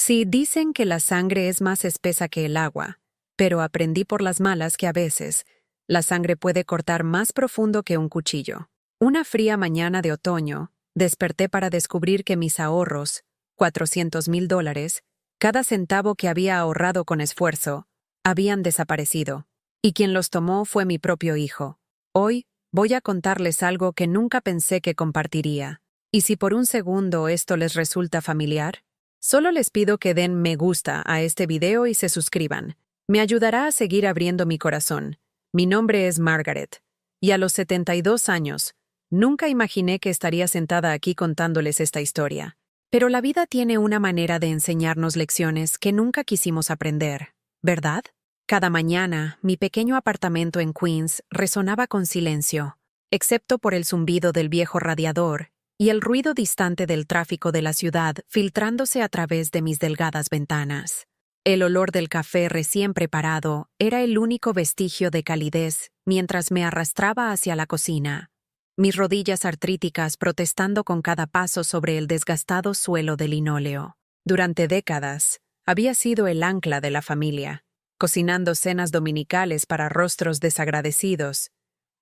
Sí, dicen que la sangre es más espesa que el agua, pero aprendí por las malas que a veces la sangre puede cortar más profundo que un cuchillo. Una fría mañana de otoño, desperté para descubrir que mis ahorros, $400,000, cada centavo que había ahorrado con esfuerzo, habían desaparecido. Y quien los tomó fue mi propio hijo. Hoy voy a contarles algo que nunca pensé que compartiría. Y si por un segundo esto les resulta familiar, solo les pido que den me gusta a este video y se suscriban. Me ayudará a seguir abriendo mi corazón. Mi nombre es Margaret, y a los 72 años, nunca imaginé que estaría sentada aquí contándoles esta historia. Pero la vida tiene una manera de enseñarnos lecciones que nunca quisimos aprender, ¿verdad? Cada mañana, mi pequeño apartamento en Queens resonaba con silencio, excepto por el zumbido del viejo radiador y el ruido distante del tráfico de la ciudad filtrándose a través de mis delgadas ventanas. El olor del café recién preparado era el único vestigio de calidez mientras me arrastraba hacia la cocina, mis rodillas artríticas protestando con cada paso sobre el desgastado suelo de linóleo. Durante décadas, había sido el ancla de la familia, cocinando cenas dominicales para rostros desagradecidos,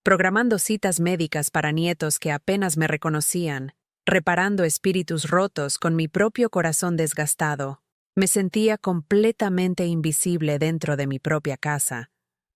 programando citas médicas para nietos que apenas me reconocían, reparando espíritus rotos con mi propio corazón desgastado. Me sentía completamente invisible dentro de mi propia casa,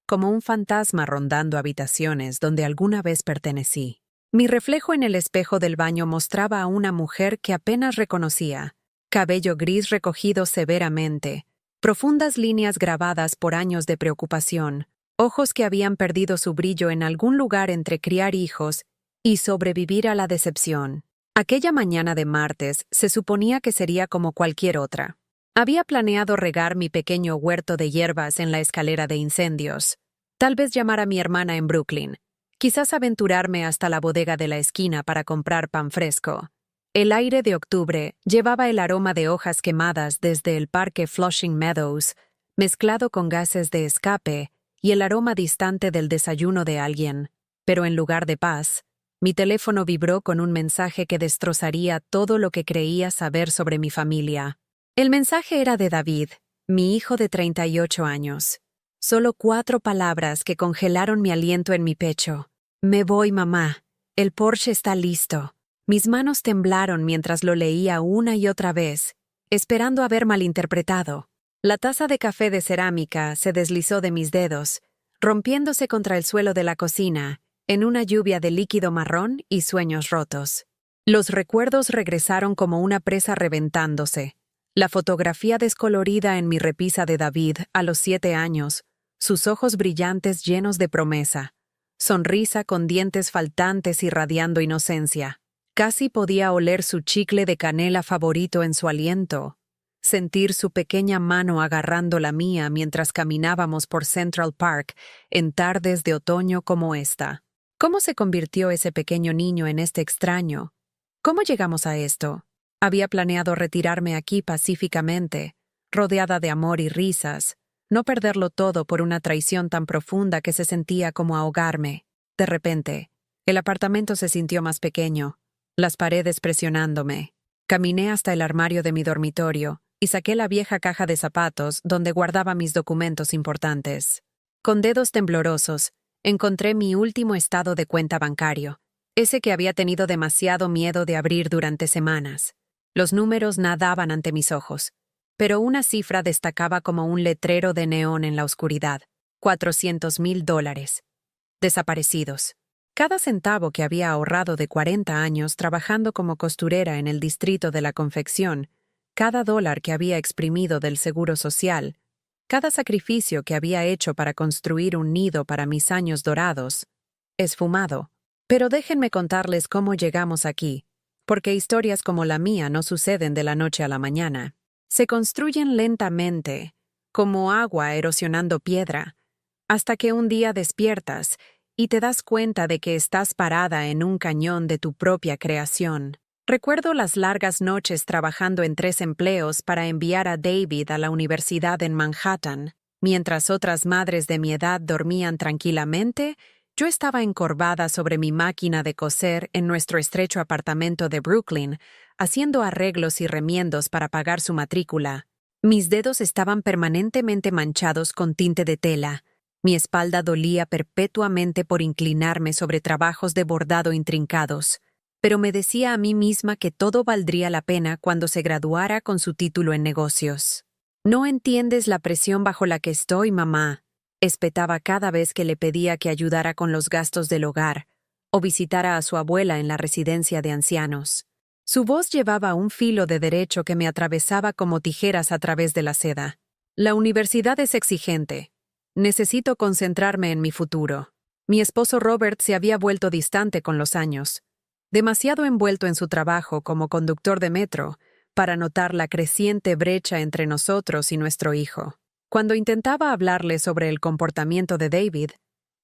como un fantasma rondando habitaciones donde alguna vez pertenecí. Mi reflejo en el espejo del baño mostraba a una mujer que apenas reconocía, cabello gris recogido severamente, profundas líneas grabadas por años de preocupación, ojos que habían perdido su brillo en algún lugar entre criar hijos y sobrevivir a la decepción. Aquella mañana de martes se suponía que sería como cualquier otra. Había planeado regar mi pequeño huerto de hierbas en la escalera de incendios, tal vez llamar a mi hermana en Brooklyn, quizás aventurarme hasta la bodega de la esquina para comprar pan fresco. El aire de octubre llevaba el aroma de hojas quemadas desde el parque Flushing Meadows, mezclado con gases de escape y el aroma distante del desayuno de alguien. Pero en lugar de paz, mi teléfono vibró con un mensaje que destrozaría todo lo que creía saber sobre mi familia. El mensaje era de David, mi hijo de 38 años. Solo 4 palabras que congelaron mi aliento en mi pecho. Me voy, mamá. El Porsche está listo. Mis manos temblaron mientras lo leía una y otra vez, esperando haber malinterpretado. La taza de café de cerámica se deslizó de mis dedos, rompiéndose contra el suelo de la cocina, en una lluvia de líquido marrón y sueños rotos. Los recuerdos regresaron como una presa reventándose. La fotografía descolorida en mi repisa de David a los 7 años, sus ojos brillantes llenos de promesa, sonrisa con dientes faltantes irradiando inocencia. Casi podía oler su chicle de canela favorito en su aliento, sentir su pequeña mano agarrando la mía mientras caminábamos por Central Park en tardes de otoño como esta. ¿Cómo se convirtió ese pequeño niño en este extraño? ¿Cómo llegamos a esto? Había planeado retirarme aquí pacíficamente, rodeada de amor y risas, no perderlo todo por una traición tan profunda que se sentía como ahogarme. De repente, el apartamento se sintió más pequeño, las paredes presionándome. Caminé hasta el armario de mi dormitorio y saqué la vieja caja de zapatos donde guardaba mis documentos importantes. Con dedos temblorosos, encontré mi último estado de cuenta bancario, ese que había tenido demasiado miedo de abrir durante semanas. Los números nadaban ante mis ojos, pero una cifra destacaba como un letrero de neón en la oscuridad: $400,000. Desaparecidos. Cada centavo que había ahorrado de 40 años trabajando como costurera en el distrito de la confección, cada dólar que había exprimido del seguro social, cada sacrificio que había hecho para construir un nido para mis años dorados, esfumado. Pero déjenme contarles cómo llegamos aquí, porque historias como la mía no suceden de la noche a la mañana. Se construyen lentamente, como agua erosionando piedra, hasta que un día despiertas y te das cuenta de que estás parada en un cañón de tu propia creación. Recuerdo las largas noches trabajando en 3 empleos para enviar a David a la universidad en Manhattan. Mientras otras madres de mi edad dormían tranquilamente, yo estaba encorvada sobre mi máquina de coser en nuestro estrecho apartamento de Brooklyn, haciendo arreglos y remiendos para pagar su matrícula. Mis dedos estaban permanentemente manchados con tinte de tela. Mi espalda dolía perpetuamente por inclinarme sobre trabajos de bordado intrincados, pero me decía a mí misma que todo valdría la pena cuando se graduara con su título en negocios. «No entiendes la presión bajo la que estoy, mamá», espetaba cada vez que le pedía que ayudara con los gastos del hogar o visitara a su abuela en la residencia de ancianos. Su voz llevaba un filo de derecho que me atravesaba como tijeras a través de la seda. «La universidad es exigente. Necesito concentrarme en mi futuro». Mi esposo Robert se había vuelto distante con los años, demasiado envuelto en su trabajo como conductor de metro para notar la creciente brecha entre nosotros y nuestro hijo. Cuando intentaba hablarle sobre el comportamiento de David,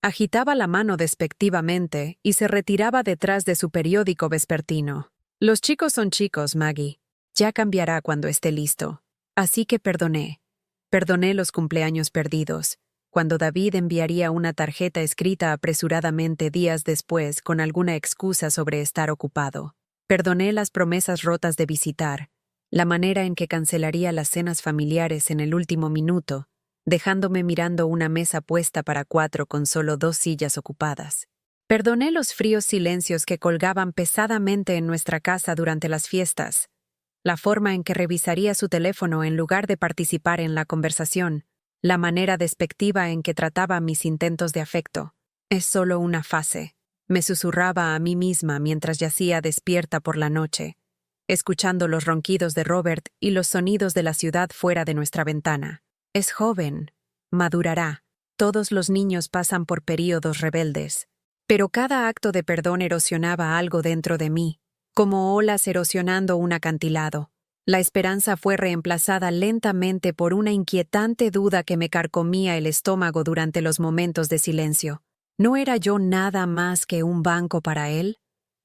agitaba la mano despectivamente y se retiraba detrás de su periódico vespertino. «Los chicos son chicos, Maggie. Ya cambiará cuando esté listo». Así que perdoné. Perdoné los cumpleaños perdidos, cuando David enviaría una tarjeta escrita apresuradamente días después con alguna excusa sobre estar ocupado. Perdoné las promesas rotas de visitar, la manera en que cancelaría las cenas familiares en el último minuto, dejándome mirando una mesa puesta para 4 con solo 2 sillas ocupadas. Perdoné los fríos silencios que colgaban pesadamente en nuestra casa durante las fiestas, la forma en que revisaría su teléfono en lugar de participar en la conversación, la manera despectiva en que trataba mis intentos de afecto. «Es solo una fase», me susurraba a mí misma mientras yacía despierta por la noche, escuchando los ronquidos de Robert y los sonidos de la ciudad fuera de nuestra ventana. «Es joven, madurará. Todos los niños pasan por períodos rebeldes». Pero cada acto de perdón erosionaba algo dentro de mí, como olas erosionando un acantilado. La esperanza fue reemplazada lentamente por una inquietante duda que me carcomía el estómago durante los momentos de silencio. ¿No era yo nada más que un banco para él?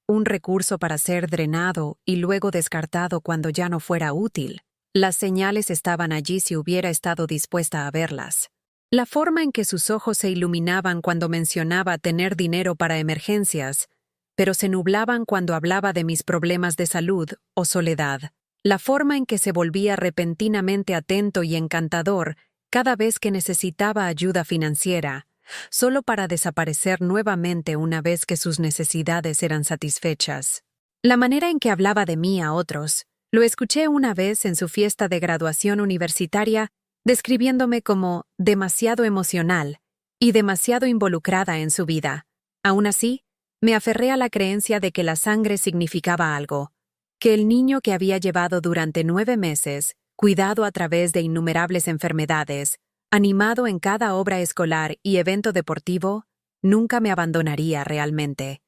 ¿Un recurso para ser drenado y luego descartado cuando ya no fuera útil? Las señales estaban allí si hubiera estado dispuesta a verlas. La forma en que sus ojos se iluminaban cuando mencionaba tener dinero para emergencias, pero se nublaban cuando hablaba de mis problemas de salud o soledad. La forma en que se volvía repentinamente atento y encantador cada vez que necesitaba ayuda financiera, solo para desaparecer nuevamente una vez que sus necesidades eran satisfechas. La manera en que hablaba de mí a otros, lo escuché una vez en su fiesta de graduación universitaria, describiéndome como demasiado emocional y demasiado involucrada en su vida. Aún así, me aferré a la creencia de que la sangre significaba algo, que el niño que había llevado durante 9 meses, cuidado a través de innumerables enfermedades, animado en cada obra escolar y evento deportivo, nunca me abandonaría realmente.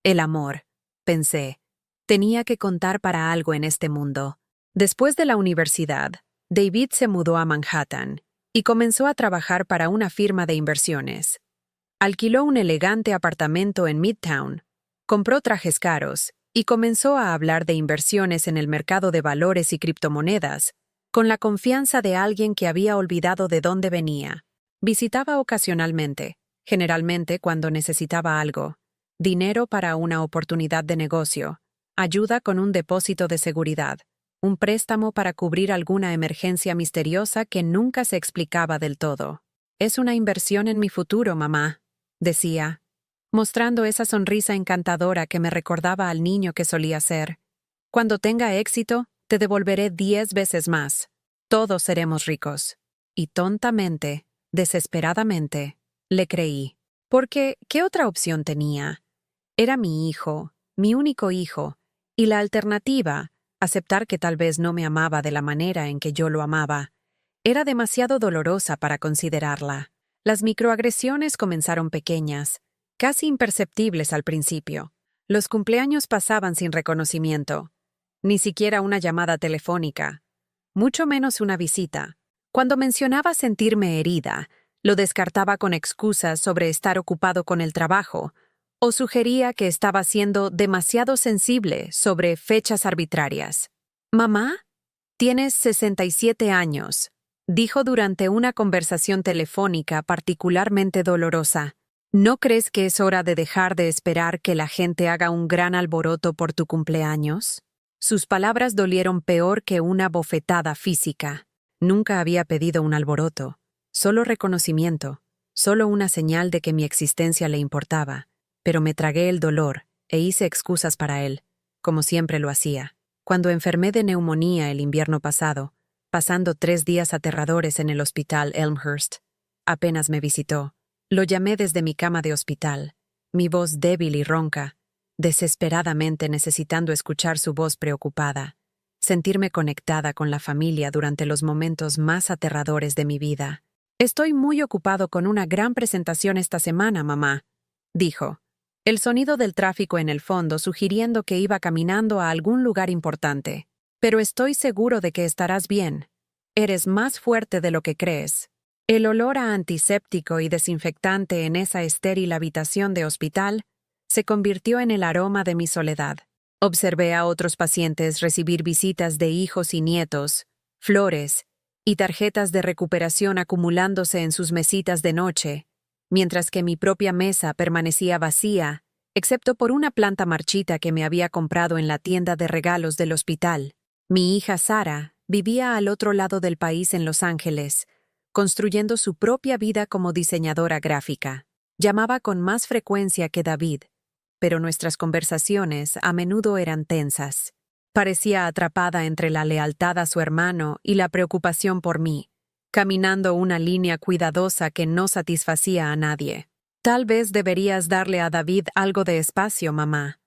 El amor, pensé, tenía que contar para algo en este mundo. Después de la universidad, David se mudó a Manhattan y comenzó a trabajar para una firma de inversiones. Alquiló un elegante apartamento en Midtown, compró trajes caros y comenzó a hablar de inversiones en el mercado de valores y criptomonedas, con la confianza de alguien que había olvidado de dónde venía. Visitaba ocasionalmente, generalmente cuando necesitaba algo: dinero para una oportunidad de negocio, ayuda con un depósito de seguridad, un préstamo para cubrir alguna emergencia misteriosa que nunca se explicaba del todo. «Es una inversión en mi futuro, mamá», decía, mostrando esa sonrisa encantadora que me recordaba al niño que solía ser. «Cuando tenga éxito, te devolveré 10 veces más. Todos seremos ricos». Y tontamente, desesperadamente, le creí. Porque, ¿qué otra opción tenía? Era mi hijo, mi único hijo, y la alternativa, aceptar que tal vez no me amaba de la manera en que yo lo amaba, era demasiado dolorosa para considerarla. Las microagresiones comenzaron pequeñas, casi imperceptibles al principio. Los cumpleaños pasaban sin reconocimiento, ni siquiera una llamada telefónica, mucho menos una visita. Cuando mencionaba sentirme herida, lo descartaba con excusas sobre estar ocupado con el trabajo, o sugería que estaba siendo demasiado sensible sobre fechas arbitrarias. «Mamá, tienes 67 años», dijo durante una conversación telefónica particularmente dolorosa. «¿No crees que es hora de dejar de esperar que la gente haga un gran alboroto por tu cumpleaños?» Sus palabras dolieron peor que una bofetada física. Nunca había pedido un alboroto, solo reconocimiento, solo una señal de que mi existencia le importaba, pero me tragué el dolor e hice excusas para él, como siempre lo hacía. Cuando enfermé de neumonía el invierno pasado, pasando 3 días aterradores en el hospital Elmhurst, apenas me visitó. Lo llamé desde mi cama de hospital, mi voz débil y ronca, desesperadamente necesitando escuchar su voz preocupada, sentirme conectada con la familia durante los momentos más aterradores de mi vida. «Estoy muy ocupado con una gran presentación esta semana, mamá», dijo. El sonido del tráfico en el fondo sugiriendo que iba caminando a algún lugar importante. «Pero estoy seguro de que estarás bien. Eres más fuerte de lo que crees». El olor a antiséptico y desinfectante en esa estéril habitación de hospital se convirtió en el aroma de mi soledad. Observé a otros pacientes recibir visitas de hijos y nietos, flores y tarjetas de recuperación acumulándose en sus mesitas de noche, mientras que mi propia mesa permanecía vacía, excepto por una planta marchita que me había comprado en la tienda de regalos del hospital. Mi hija Sara vivía al otro lado del país en Los Ángeles, construyendo su propia vida como diseñadora gráfica. Llamaba con más frecuencia que David, pero nuestras conversaciones a menudo eran tensas. Parecía atrapada entre la lealtad a su hermano y la preocupación por mí, caminando una línea cuidadosa que no satisfacía a nadie. «Tal vez deberías darle a David algo de espacio, mamá»,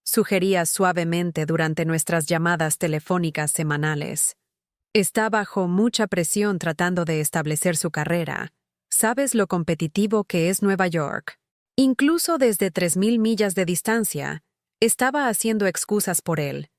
sugería suavemente durante nuestras llamadas telefónicas semanales. Está bajo mucha presión tratando de establecer su carrera. ¿Sabes lo competitivo que es Nueva York? Incluso desde 3,000 millas de distancia, estaba haciendo excusas por él,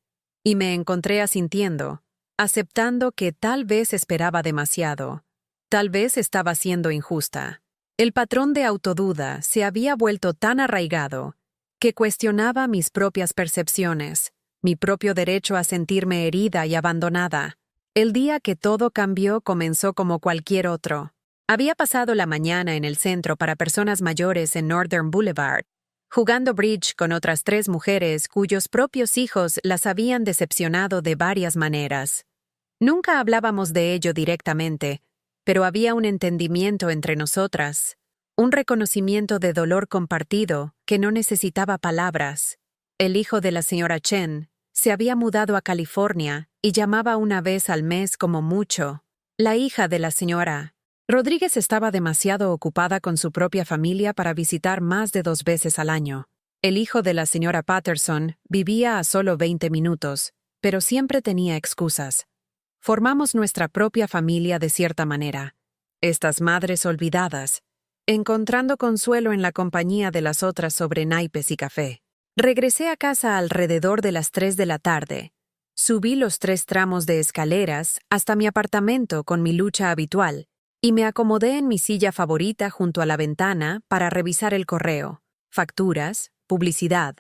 y me encontré asintiendo, aceptando que tal vez esperaba demasiado, tal vez estaba siendo injusta. El patrón de autoduda se había vuelto tan arraigado que cuestionaba mis propias percepciones, mi propio derecho a sentirme herida y abandonada. El día que todo cambió comenzó como cualquier otro. Había pasado la mañana en el centro para personas mayores en Northern Boulevard, jugando bridge con otras 3 mujeres cuyos propios hijos las habían decepcionado de varias maneras. Nunca hablábamos de ello directamente, pero había un entendimiento entre nosotras, un reconocimiento de dolor compartido que no necesitaba palabras. El hijo de la señora Chen se había mudado a California y llamaba una vez al mes como mucho. La hija de la señora Rodríguez estaba demasiado ocupada con su propia familia para visitar más de 2 veces al año. El hijo de la señora Patterson vivía a solo 20 minutos, pero siempre tenía excusas. Formamos nuestra propia familia de cierta manera. Estas madres olvidadas, encontrando consuelo en la compañía de las otras sobre naipes y café. Regresé a casa alrededor de las 3 de la tarde. Subí los 3 tramos de escaleras hasta mi apartamento con mi lucha habitual y me acomodé en mi silla favorita junto a la ventana para revisar el correo, facturas, publicidad,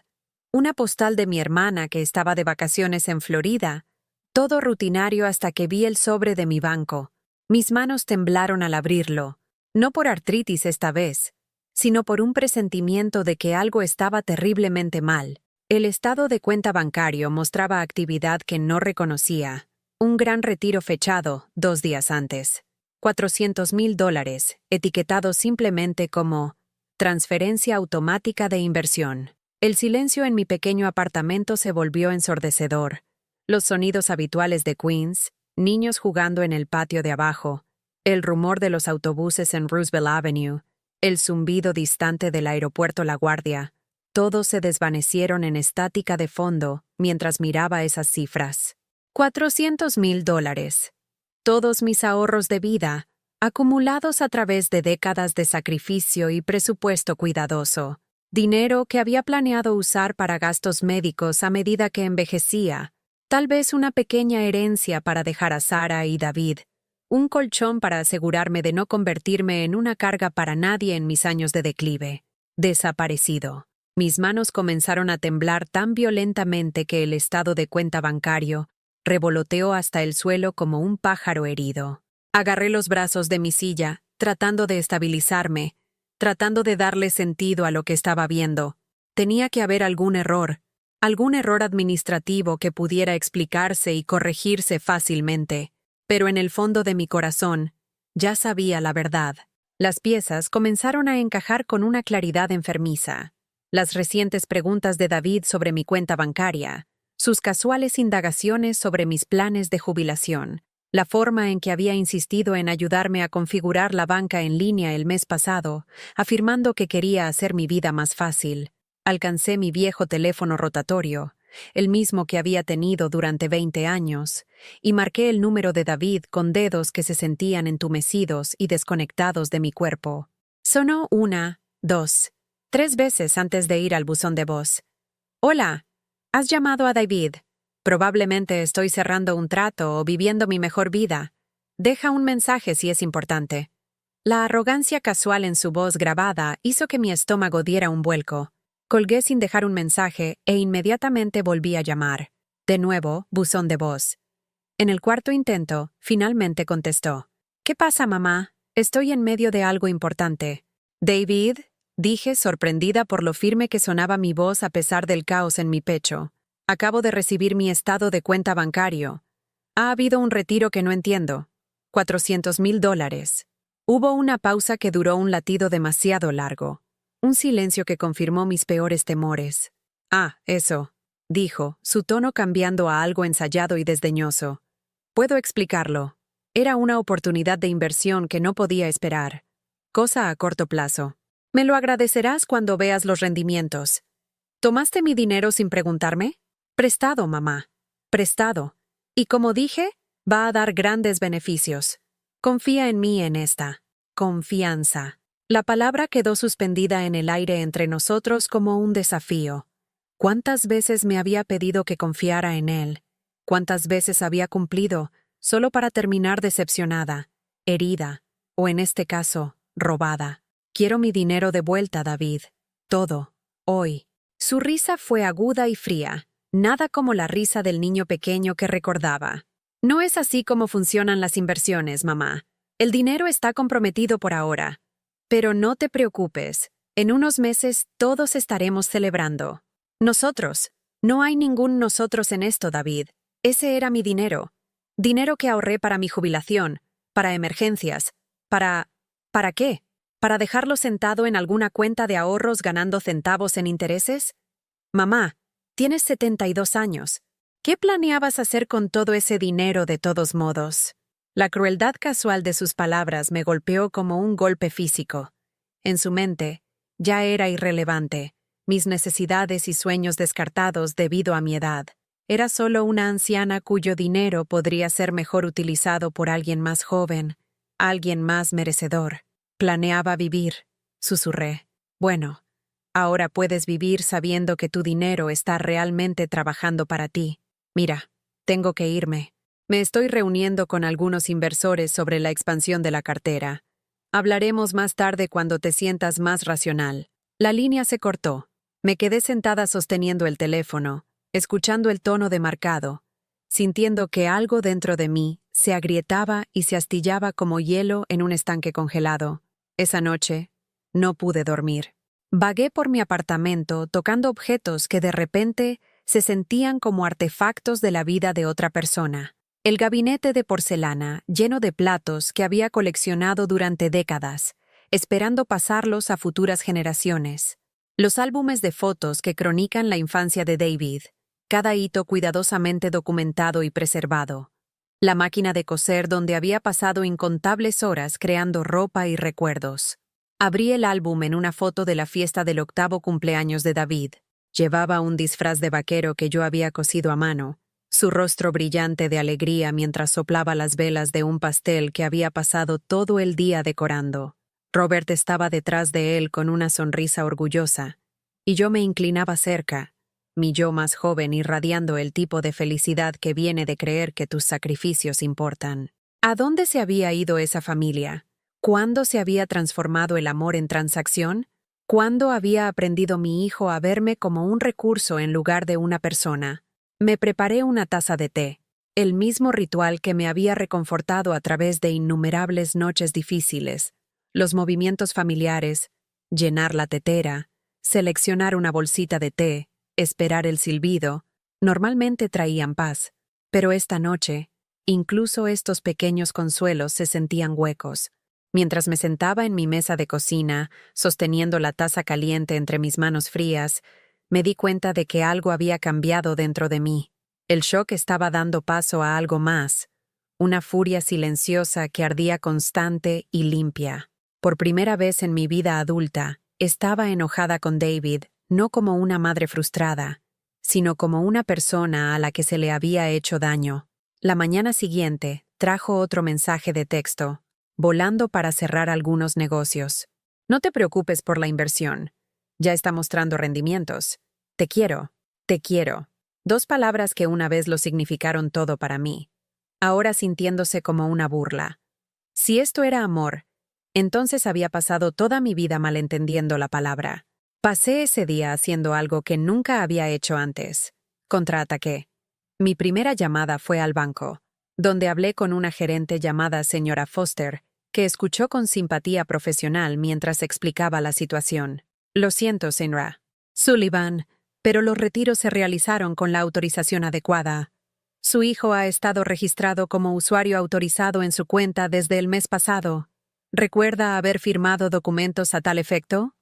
una postal de mi hermana que estaba de vacaciones en Florida, todo rutinario hasta que vi el sobre de mi banco. Mis manos temblaron al abrirlo, no por artritis esta vez, sino por un presentimiento de que algo estaba terriblemente mal. El estado de cuenta bancario mostraba actividad que no reconocía. Un gran retiro fechado 2 días antes. $400,000, etiquetado simplemente como transferencia automática de inversión. El silencio en mi pequeño apartamento se volvió ensordecedor. Los sonidos habituales de Queens, niños jugando en el patio de abajo, el rumor de los autobuses en Roosevelt Avenue, el zumbido distante del aeropuerto La Guardia, todos se desvanecieron en estática de fondo mientras miraba esas cifras. $400,000. Todos mis ahorros de vida, acumulados a través de décadas de sacrificio y presupuesto cuidadoso. Dinero que había planeado usar para gastos médicos a medida que envejecía. Tal vez una pequeña herencia para dejar a Sara y David. Un colchón para asegurarme de no convertirme en una carga para nadie en mis años de declive. Desaparecido. Mis manos comenzaron a temblar tan violentamente que el estado de cuenta bancario revoloteó hasta el suelo como un pájaro herido. Agarré los brazos de mi silla, tratando de estabilizarme, tratando de darle sentido a lo que estaba viendo. Tenía que haber algún error administrativo que pudiera explicarse y corregirse fácilmente. pero en el fondo de mi corazón ya sabía la verdad. Las piezas comenzaron a encajar con una claridad enfermiza. Las recientes preguntas de David sobre mi cuenta bancaria, sus casuales indagaciones sobre mis planes de jubilación, la forma en que había insistido en ayudarme a configurar la banca en línea el mes pasado, afirmando que quería hacer mi vida más fácil. Alcancé mi viejo teléfono rotatorio, el mismo que había tenido durante 20 años, y marqué el número de David con dedos que se sentían entumecidos y desconectados de mi cuerpo. Sonó 1, 2, 3 veces antes de ir al buzón de voz. «Hola, has llamado a David. Probablemente estoy cerrando un trato o viviendo mi mejor vida. Deja un mensaje si es importante». La arrogancia casual en su voz grabada hizo que mi estómago diera un vuelco. Colgué sin dejar un mensaje e inmediatamente volví a llamar. De nuevo, buzón de voz. En el cuarto intento, finalmente contestó. «¿Qué pasa, mamá? Estoy en medio de algo importante». «David», dije, sorprendida por lo firme que sonaba mi voz a pesar del caos en mi pecho. «Acabo de recibir mi estado de cuenta bancario. Ha habido un retiro que no entiendo. $400,000. Hubo una pausa que duró un latido demasiado largo. Un silencio que confirmó mis peores temores. «Ah, eso», dijo, su tono cambiando a algo ensayado y desdeñoso. «Puedo explicarlo. Era una oportunidad de inversión que no podía esperar. Cosa a corto plazo. Me lo agradecerás cuando veas los rendimientos». «¿Tomaste mi dinero sin preguntarme?» «Prestado, mamá. Prestado. Y como dije, va a dar grandes beneficios. Confía en mí en esta». Confianza. La palabra quedó suspendida en el aire entre nosotros como un desafío. ¿Cuántas veces me había pedido que confiara en él? ¿Cuántas veces había cumplido, solo para terminar decepcionada, herida, o en este caso, robada? Quiero mi dinero de vuelta, David. Todo. Hoy. Su risa fue aguda y fría, nada como la risa del niño pequeño que recordaba. «No es así como funcionan las inversiones, mamá. El dinero está comprometido por ahora. Pero no te preocupes, en unos meses todos estaremos celebrando». «Nosotros. No hay ningún nosotros en esto, David. Ese era mi dinero. Dinero que ahorré para mi jubilación, para emergencias, ¿Para qué? ¿Para dejarlo sentado en alguna cuenta de ahorros ganando centavos en intereses? Mamá, tienes 72 años. ¿Qué planeabas hacer con todo ese dinero de todos modos?» La crueldad casual de sus palabras me golpeó como un golpe físico. En su mente, ya era irrelevante, mis necesidades y sueños descartados debido a mi edad. Era solo una anciana cuyo dinero podría ser mejor utilizado por alguien más joven, alguien más merecedor. «Planeaba vivir», susurré. «Bueno, ahora puedes vivir sabiendo que tu dinero está realmente trabajando para ti. Mira, tengo que irme. Me estoy reuniendo con algunos inversores sobre la expansión de la cartera. Hablaremos más tarde cuando te sientas más racional». La línea se cortó. Me quedé sentada sosteniendo el teléfono, escuchando el tono demarcado, sintiendo que algo dentro de mí se agrietaba y se astillaba como hielo en un estanque congelado. Esa noche, no pude dormir. Vagué por mi apartamento tocando objetos que de repente se sentían como artefactos de la vida de otra persona. El gabinete de porcelana, lleno de platos que había coleccionado durante décadas, esperando pasarlos a futuras generaciones. Los álbumes de fotos que cronican la infancia de David, cada hito cuidadosamente documentado y preservado. La máquina de coser donde había pasado incontables horas creando ropa y recuerdos. Abrí el álbum en una foto de la fiesta del 8º cumpleaños de David. Llevaba un disfraz de vaquero que yo había cosido a mano, su rostro brillante de alegría mientras soplaba las velas de un pastel que había pasado todo el día decorando. Robert estaba detrás de él con una sonrisa orgullosa, y yo me inclinaba cerca, mi yo más joven irradiando el tipo de felicidad que viene de creer que tus sacrificios importan. ¿A dónde se había ido esa familia? ¿Cuándo se había transformado el amor en transacción? ¿Cuándo había aprendido mi hijo a verme como un recurso en lugar de una persona? Me preparé una taza de té, el mismo ritual que me había reconfortado a través de innumerables noches difíciles, los movimientos familiares, llenar la tetera, seleccionar una bolsita de té, esperar el silbido, normalmente traían paz, pero esta noche, Incluso estos pequeños consuelos se sentían huecos. Mientras me sentaba en mi mesa de cocina, sosteniendo la taza caliente entre mis manos frías, me di cuenta de que algo había cambiado dentro de mí. El shock estaba dando paso a algo más, una furia silenciosa que ardía constante y limpia. Por primera vez en mi vida adulta, estaba enojada con David, no como una madre frustrada, sino como una persona a la que se le había hecho daño. La mañana siguiente, trajo otro mensaje de texto, volando para cerrar algunos negocios. No te preocupes por la inversión. Ya está mostrando rendimientos. Te quiero. Te quiero. 2 palabras que una vez lo significaron todo para mí. Ahora sintiéndose como una burla. Si esto era amor, entonces había pasado toda mi vida malentendiendo la palabra. Pasé ese día haciendo algo que nunca había hecho antes. Contraataqué. Mi primera llamada fue al banco, donde hablé con una gerente llamada señora Foster, que escuchó con simpatía profesional mientras explicaba la situación. Lo siento, señora Sullivan, pero los retiros se realizaron con la autorización adecuada. Su hijo ha estado registrado como usuario autorizado en su cuenta desde el mes pasado. ¿Recuerda haber firmado documentos a tal efecto?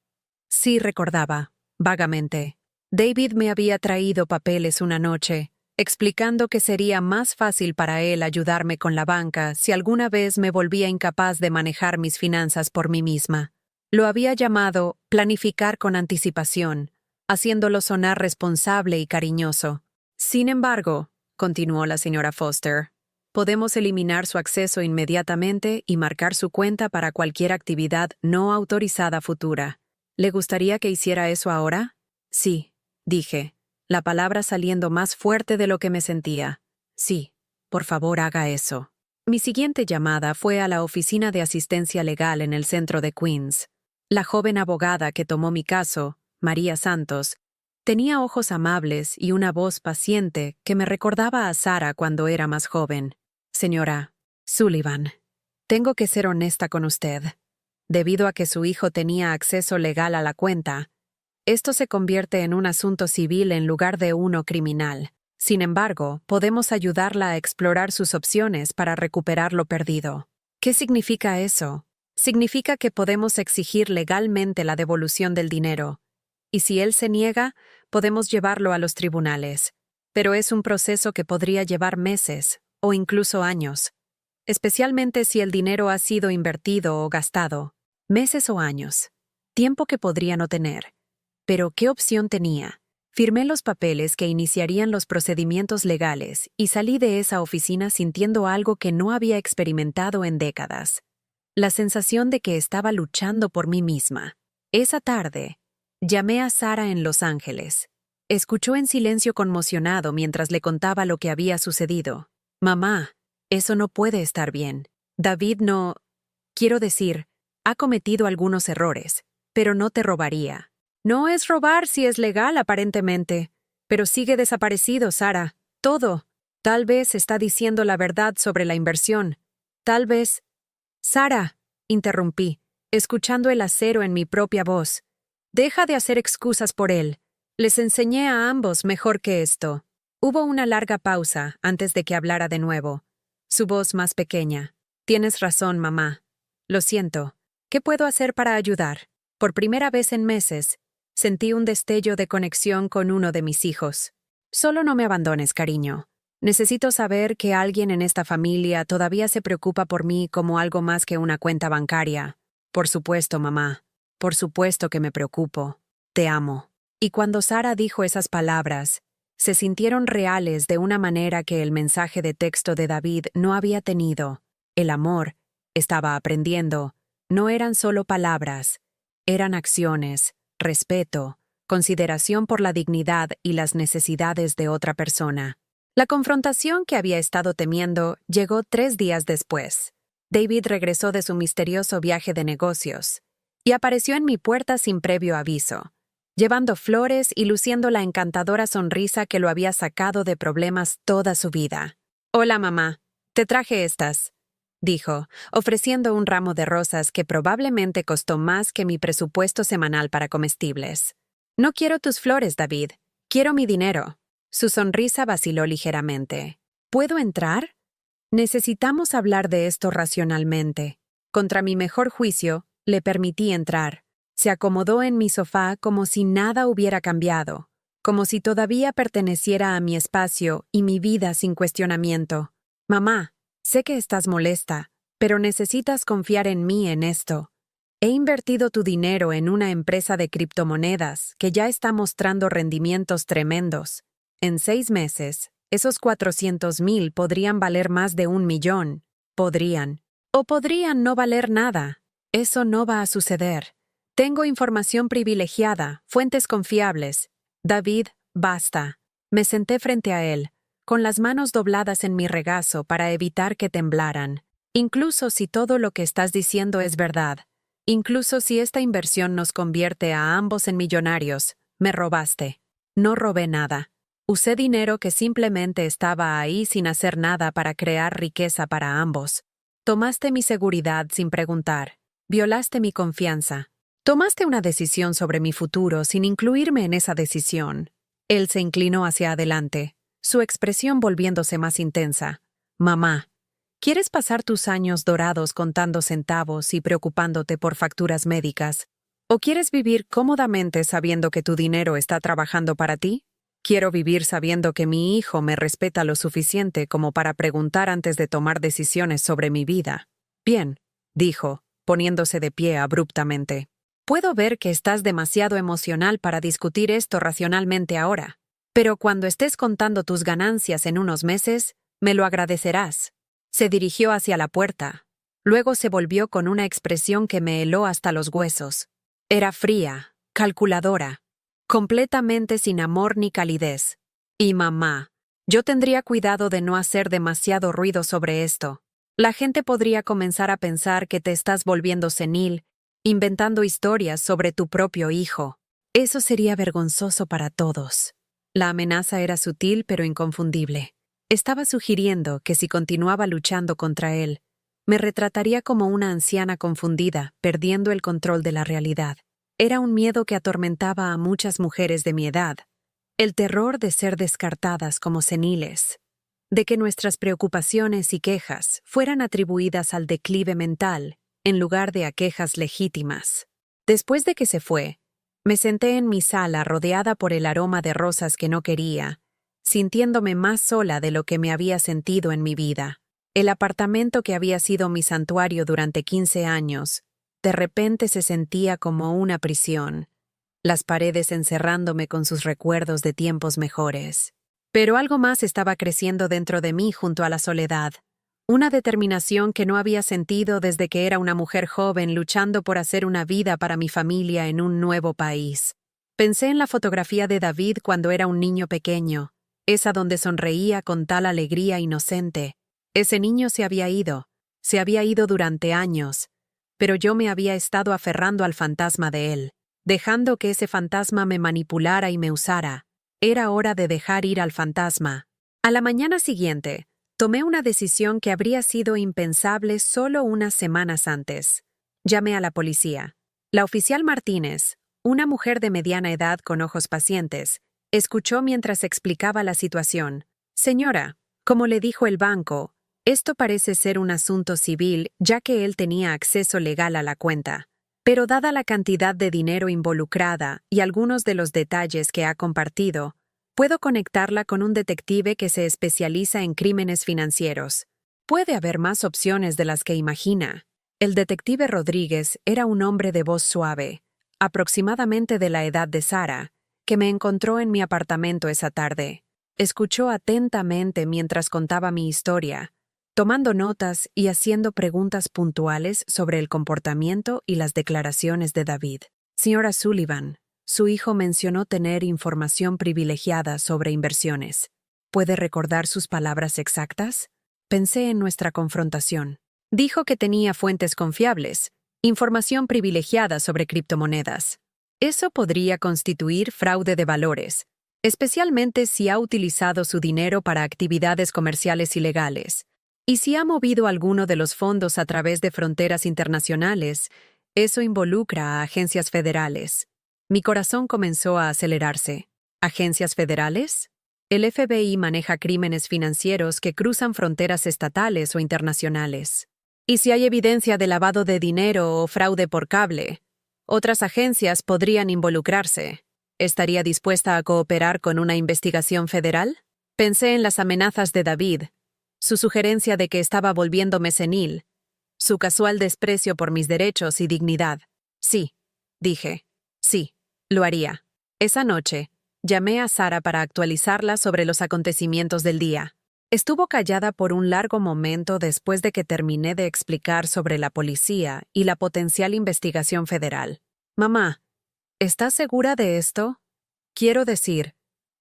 Sí, recordaba, vagamente. David me había traído papeles una noche, explicando que sería más fácil para él ayudarme con la banca si alguna vez me volvía incapaz de manejar mis finanzas por mí misma. Lo había llamado planificar con anticipación, haciéndolo sonar responsable y cariñoso. Sin embargo, continuó la señora Foster, podemos eliminar su acceso inmediatamente y marcar su cuenta para cualquier actividad no autorizada futura. ¿Le gustaría que hiciera eso ahora? Sí, dije, la palabra saliendo más fuerte de lo que me sentía. Sí, por favor haga eso. Mi siguiente llamada fue a la oficina de asistencia legal en el centro de Queens. La joven abogada que tomó mi caso, María Santos, tenía ojos amables y una voz paciente que me recordaba a Sara cuando era más joven. Señora Sullivan, tengo que ser honesta con usted. Debido a que su hijo tenía acceso legal a la cuenta, esto se convierte en un asunto civil en lugar de uno criminal. Sin embargo, podemos ayudarla a explorar sus opciones para recuperar lo perdido. ¿Qué significa eso? Significa que podemos exigir legalmente la devolución del dinero. Y si él se niega, podemos llevarlo a los tribunales. Pero es un proceso que podría llevar meses o incluso años, especialmente si el dinero ha sido invertido o gastado. Meses o años. Tiempo que podría no tener. Pero ¿qué opción tenía? Firmé los papeles que iniciarían los procedimientos legales y salí de esa oficina sintiendo algo que no había experimentado en décadas. La sensación de que estaba luchando por mí misma. Esa tarde, llamé a Sara en Los Ángeles. Escuchó en silencio conmocionado mientras le contaba lo que había sucedido. Mamá, eso no puede estar bien. David no... Quiero decir, ha cometido algunos errores, pero no te robaría. No es robar si es legal, aparentemente. Pero sigue desaparecido, Sara. Todo. Tal vez está diciendo la verdad sobre la inversión. Tal vez... Sara, interrumpí, escuchando el acero en mi propia voz. Deja de hacer excusas por él. Les enseñé a ambos mejor que esto. Hubo una larga pausa antes de que hablara de nuevo. Su voz más pequeña. Tienes razón, mamá. Lo siento. ¿Qué puedo hacer para ayudar? Por primera vez en meses, sentí un destello de conexión con uno de mis hijos. Solo no me abandones, cariño. Necesito saber que alguien en esta familia todavía se preocupa por mí como algo más que una cuenta bancaria. Por supuesto, mamá. Por supuesto que me preocupo. Te amo. Y cuando Sara dijo esas palabras, se sintieron reales de una manera que el mensaje de texto de David no había tenido. El amor, estaba aprendiendo, no eran solo palabras, eran acciones, respeto, consideración por la dignidad y las necesidades de otra persona. La confrontación que había estado temiendo llegó 3 días después. David regresó de su misterioso viaje de negocios y apareció en mi puerta sin previo aviso, llevando flores y luciendo la encantadora sonrisa que lo había sacado de problemas toda su vida. «Hola, mamá. Te traje estas», dijo, ofreciendo un ramo de rosas que probablemente costó más que mi presupuesto semanal para comestibles. «No quiero tus flores, David. Quiero mi dinero». Su sonrisa vaciló ligeramente. «¿Puedo entrar?» Necesitamos hablar de esto racionalmente. Contra mi mejor juicio, le permití entrar. Se acomodó en mi sofá como si nada hubiera cambiado, como si todavía perteneciera a mi espacio y mi vida sin cuestionamiento. Mamá, sé que estás molesta, pero necesitas confiar en mí en esto. He invertido tu dinero en una empresa de criptomonedas que ya está mostrando rendimientos tremendos. En 6 meses, esos 400,000 podrían valer más de 1 millón. Podrían. O podrían no valer nada. Eso no va a suceder. Tengo información privilegiada, fuentes confiables. David, basta. Me senté frente a él, con las manos dobladas en mi regazo para evitar que temblaran. Incluso si todo lo que estás diciendo es verdad, incluso si esta inversión nos convierte a ambos en millonarios, me robaste. No robé nada. Usé dinero que simplemente estaba ahí sin hacer nada para crear riqueza para ambos. Tomaste mi seguridad sin preguntar. Violaste mi confianza. Tomaste una decisión sobre mi futuro sin incluirme en esa decisión. Él se inclinó hacia adelante, su expresión volviéndose más intensa. Mamá, ¿quieres pasar tus años dorados contando centavos y preocupándote por facturas médicas? ¿O quieres vivir cómodamente sabiendo que tu dinero está trabajando para ti? Quiero vivir sabiendo que mi hijo me respeta lo suficiente como para preguntar antes de tomar decisiones sobre mi vida. Bien, dijo, poniéndose de pie abruptamente. Puedo ver que estás demasiado emocional para discutir esto racionalmente ahora, pero cuando estés contando tus ganancias en unos meses, me lo agradecerás. Se dirigió hacia la puerta. Luego se volvió con una expresión que me heló hasta los huesos. Era fría, calculadora, completamente sin amor ni calidez. Y mamá, yo tendría cuidado de no hacer demasiado ruido sobre esto. La gente podría comenzar a pensar que te estás volviendo senil, inventando historias sobre tu propio hijo. Eso sería vergonzoso para todos. La amenaza era sutil pero inconfundible. Estaba sugiriendo que si continuaba luchando contra él, me retrataría como una anciana confundida, perdiendo el control de la realidad. Era un miedo que atormentaba a muchas mujeres de mi edad. El terror de ser descartadas como seniles. De que nuestras preocupaciones y quejas fueran atribuidas al declive mental, en lugar de a quejas legítimas. Después de que se fue, me senté en mi sala rodeada por el aroma de rosas que no quería, sintiéndome más sola de lo que me había sentido en mi vida. El apartamento que había sido mi santuario durante 15 años, de repente se sentía como una prisión, las paredes encerrándome con sus recuerdos de tiempos mejores. Pero algo más estaba creciendo dentro de mí junto a la soledad. Una determinación que no había sentido desde que era una mujer joven luchando por hacer una vida para mi familia en un nuevo país. Pensé en la fotografía de David cuando era un niño pequeño, esa donde sonreía con tal alegría inocente. Ese niño se había ido durante años, pero yo me había estado aferrando al fantasma de él, dejando que ese fantasma me manipulara y me usara. Era hora de dejar ir al fantasma. A la mañana siguiente, tomé una decisión que habría sido impensable solo unas semanas antes. Llamé a la policía. La oficial Martínez, una mujer de mediana edad con ojos pacientes, escuchó mientras explicaba la situación. Señora, como le dijo el banco, esto parece ser un asunto civil ya que él tenía acceso legal a la cuenta. Pero dada la cantidad de dinero involucrada y algunos de los detalles que ha compartido, puedo conectarla con un detective que se especializa en crímenes financieros. Puede haber más opciones de las que imagina. El detective Rodríguez era un hombre de voz suave, aproximadamente de la edad de Sara, que me encontró en mi apartamento esa tarde. Escuchó atentamente mientras contaba mi historia, tomando notas y haciendo preguntas puntuales sobre el comportamiento y las declaraciones de David. Señora Sullivan, su hijo mencionó tener información privilegiada sobre inversiones. ¿Puede recordar sus palabras exactas? Pensé en nuestra confrontación. Dijo que tenía fuentes confiables, información privilegiada sobre criptomonedas. Eso podría constituir fraude de valores, especialmente si ha utilizado su dinero para actividades comerciales ilegales. Y si ha movido alguno de los fondos a través de fronteras internacionales, eso involucra a agencias federales. Mi corazón comenzó a acelerarse. ¿Agencias federales? El FBI maneja crímenes financieros que cruzan fronteras estatales o internacionales. Y si hay evidencia de lavado de dinero o fraude por cable, otras agencias podrían involucrarse. ¿Estaría dispuesta a cooperar con una investigación federal? Pensé en las amenazas de David, su sugerencia de que estaba volviéndome senil, su casual desprecio por mis derechos y dignidad. Sí, dije. Sí, lo haría. Esa noche, llamé a Sara para actualizarla sobre los acontecimientos del día. Estuvo callada por un largo momento después de que terminé de explicar sobre la policía y la potencial investigación federal. Mamá, ¿estás segura de esto? Quiero decir,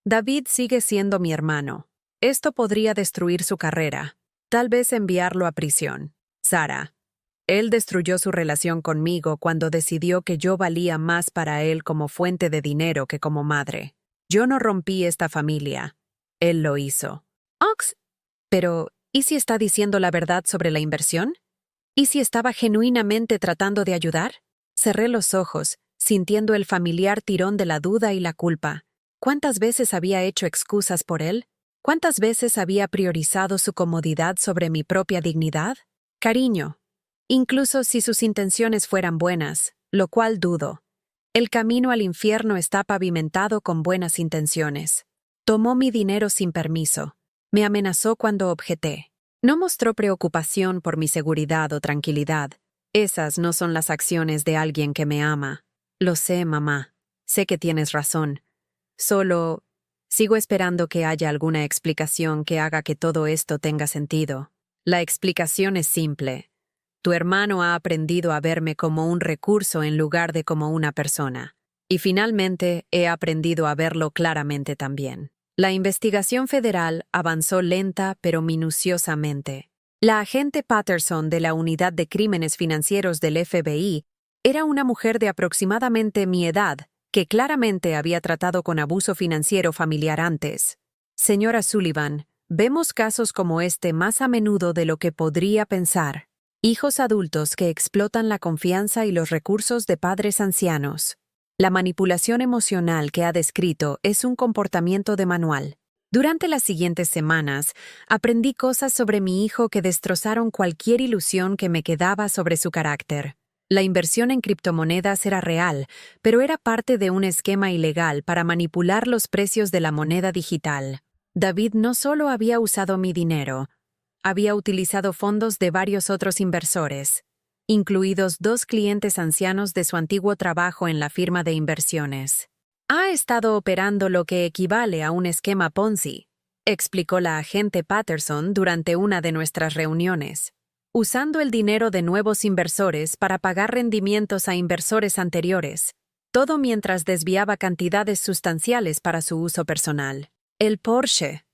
David sigue siendo mi hermano. Esto podría destruir su carrera, tal vez enviarlo a prisión. Sara, él destruyó su relación conmigo cuando decidió que yo valía más para él como fuente de dinero que como madre. Yo no rompí esta familia. Él lo hizo. Ox, pero, ¿y si está diciendo la verdad sobre la inversión? ¿Y si estaba genuinamente tratando de ayudar? Cerré los ojos, sintiendo el familiar tirón de la duda y la culpa. ¿Cuántas veces había hecho excusas por él? ¿Cuántas veces había priorizado su comodidad sobre mi propia dignidad? Cariño. Incluso si sus intenciones fueran buenas, lo cual dudo. El camino al infierno está pavimentado con buenas intenciones. Tomó mi dinero sin permiso. Me amenazó cuando objeté. No mostró preocupación por mi seguridad o tranquilidad. Esas no son las acciones de alguien que me ama. Lo sé, mamá. Sé que tienes razón. Solo sigo esperando que haya alguna explicación que haga que todo esto tenga sentido. La explicación es simple. Tu hermano ha aprendido a verme como un recurso en lugar de como una persona. Y finalmente he aprendido a verlo claramente también. La investigación federal avanzó lenta pero minuciosamente. La agente Patterson de la Unidad de Crímenes Financieros del FBI era una mujer de aproximadamente mi edad, que claramente había tratado con abuso financiero familiar antes. Señora Sullivan, vemos casos como este más a menudo de lo que podría pensar. Hijos adultos que explotan la confianza y los recursos de padres ancianos. La manipulación emocional que ha descrito es un comportamiento de manual. Durante las siguientes semanas, aprendí cosas sobre mi hijo que destrozaron cualquier ilusión que me quedaba sobre su carácter. La inversión en criptomonedas era real, pero era parte de un esquema ilegal para manipular los precios de la moneda digital. David no solo había usado mi dinero, había utilizado fondos de varios otros inversores, incluidos 2 clientes ancianos de su antiguo trabajo en la firma de inversiones. Ha estado operando lo que equivale a un esquema Ponzi, explicó la agente Patterson durante una de nuestras reuniones, usando el dinero de nuevos inversores para pagar rendimientos a inversores anteriores, todo mientras desviaba cantidades sustanciales para su uso personal. El Porsche,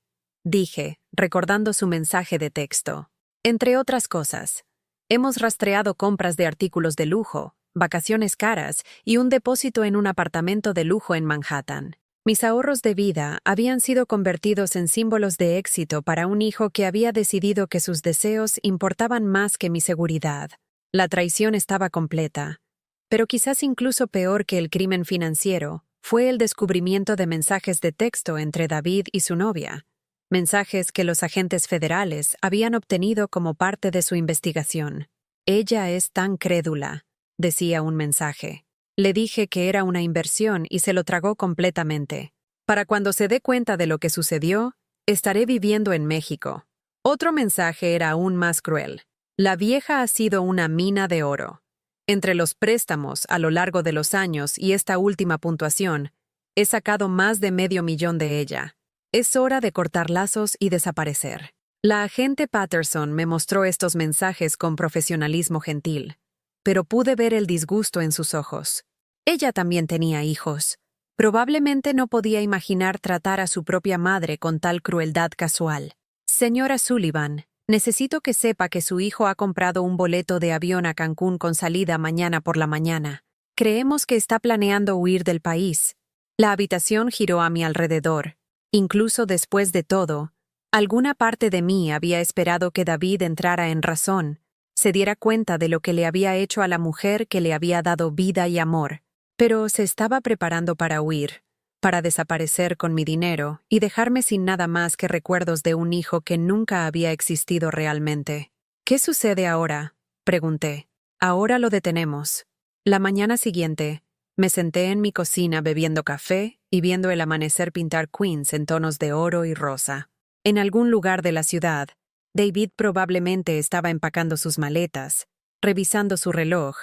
dije, recordando su mensaje de texto. Entre otras cosas, hemos rastreado compras de artículos de lujo, vacaciones caras y un depósito en un apartamento de lujo en Manhattan. Mis ahorros de vida habían sido convertidos en símbolos de éxito para un hijo que había decidido que sus deseos importaban más que mi seguridad. La traición estaba completa. Pero quizás incluso peor que el crimen financiero fue el descubrimiento de mensajes de texto entre David y su novia. Mensajes que los agentes federales habían obtenido como parte de su investigación. Ella es tan crédula, decía un mensaje. Le dije que era una inversión y se lo tragó completamente. Para cuando se dé cuenta de lo que sucedió, estaré viviendo en México. Otro mensaje era aún más cruel. La vieja ha sido una mina de oro. Entre los préstamos a lo largo de los años y esta última puntuación, he sacado más de $500,000 de ella. Es hora de cortar lazos y desaparecer. La agente Patterson me mostró estos mensajes con profesionalismo gentil, pero pude ver el disgusto en sus ojos. Ella también tenía hijos. Probablemente no podía imaginar tratar a su propia madre con tal crueldad casual. Señora Sullivan, necesito que sepa que su hijo ha comprado un boleto de avión a Cancún con salida mañana por la mañana. Creemos que está planeando huir del país. La habitación giró a mi alrededor. Incluso después de todo, alguna parte de mí había esperado que David entrara en razón, se diera cuenta de lo que le había hecho a la mujer que le había dado vida y amor, pero se estaba preparando para huir. para desaparecer con mi dinero y dejarme sin nada más que recuerdos de un hijo que nunca había existido realmente. ¿Qué sucede ahora?, pregunté. Ahora lo detenemos. La mañana siguiente, me senté en mi cocina bebiendo café y viendo el amanecer pintar Queens en tonos de oro y rosa. En algún lugar de la ciudad, David probablemente estaba empacando sus maletas, revisando su reloj,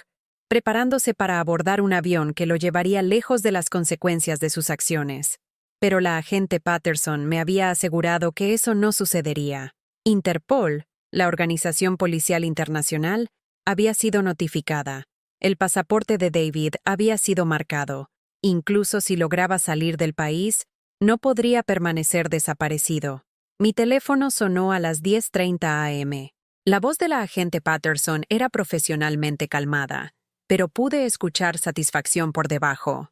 preparándose para abordar un avión que lo llevaría lejos de las consecuencias de sus acciones. Pero la agente Patterson me había asegurado que eso no sucedería. Interpol, la Organización Policial Internacional, había sido notificada. El pasaporte de David había sido marcado. Incluso si lograba salir del país, no podría permanecer desaparecido. Mi teléfono sonó a las 10:30 a.m. La voz de la agente Patterson era profesionalmente calmada, pero pude escuchar satisfacción por debajo.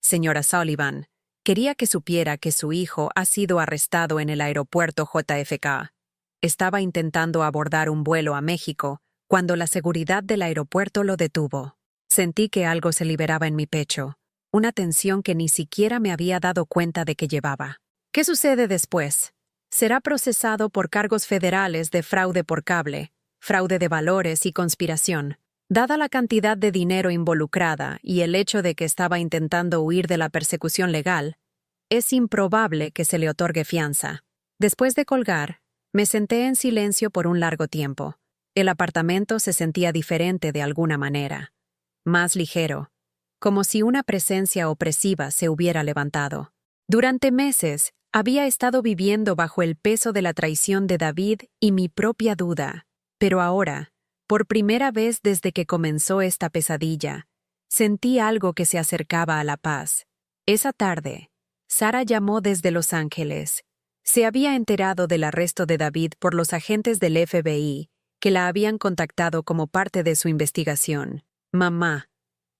Señora Sullivan, quería que supiera que su hijo ha sido arrestado en el aeropuerto JFK. Estaba intentando abordar un vuelo a México cuando la seguridad del aeropuerto lo detuvo. Sentí que algo se liberaba en mi pecho, una tensión que ni siquiera me había dado cuenta de que llevaba. ¿Qué sucede después? Será procesado por cargos federales de fraude por cable, fraude de valores y conspiración. Dada la cantidad de dinero involucrada y el hecho de que estaba intentando huir de la persecución legal, es improbable que se le otorgue fianza. Después de colgar, me senté en silencio por un largo tiempo. El apartamento se sentía diferente de alguna manera, más ligero, como si una presencia opresiva se hubiera levantado. Durante meses, había estado viviendo bajo el peso de la traición de David y mi propia duda, pero ahora, por primera vez desde que comenzó esta pesadilla, sentí algo que se acercaba a la paz. Esa tarde, Sara llamó desde Los Ángeles. Se había enterado del arresto de David por los agentes del FBI, que la habían contactado como parte de su investigación. «Mamá,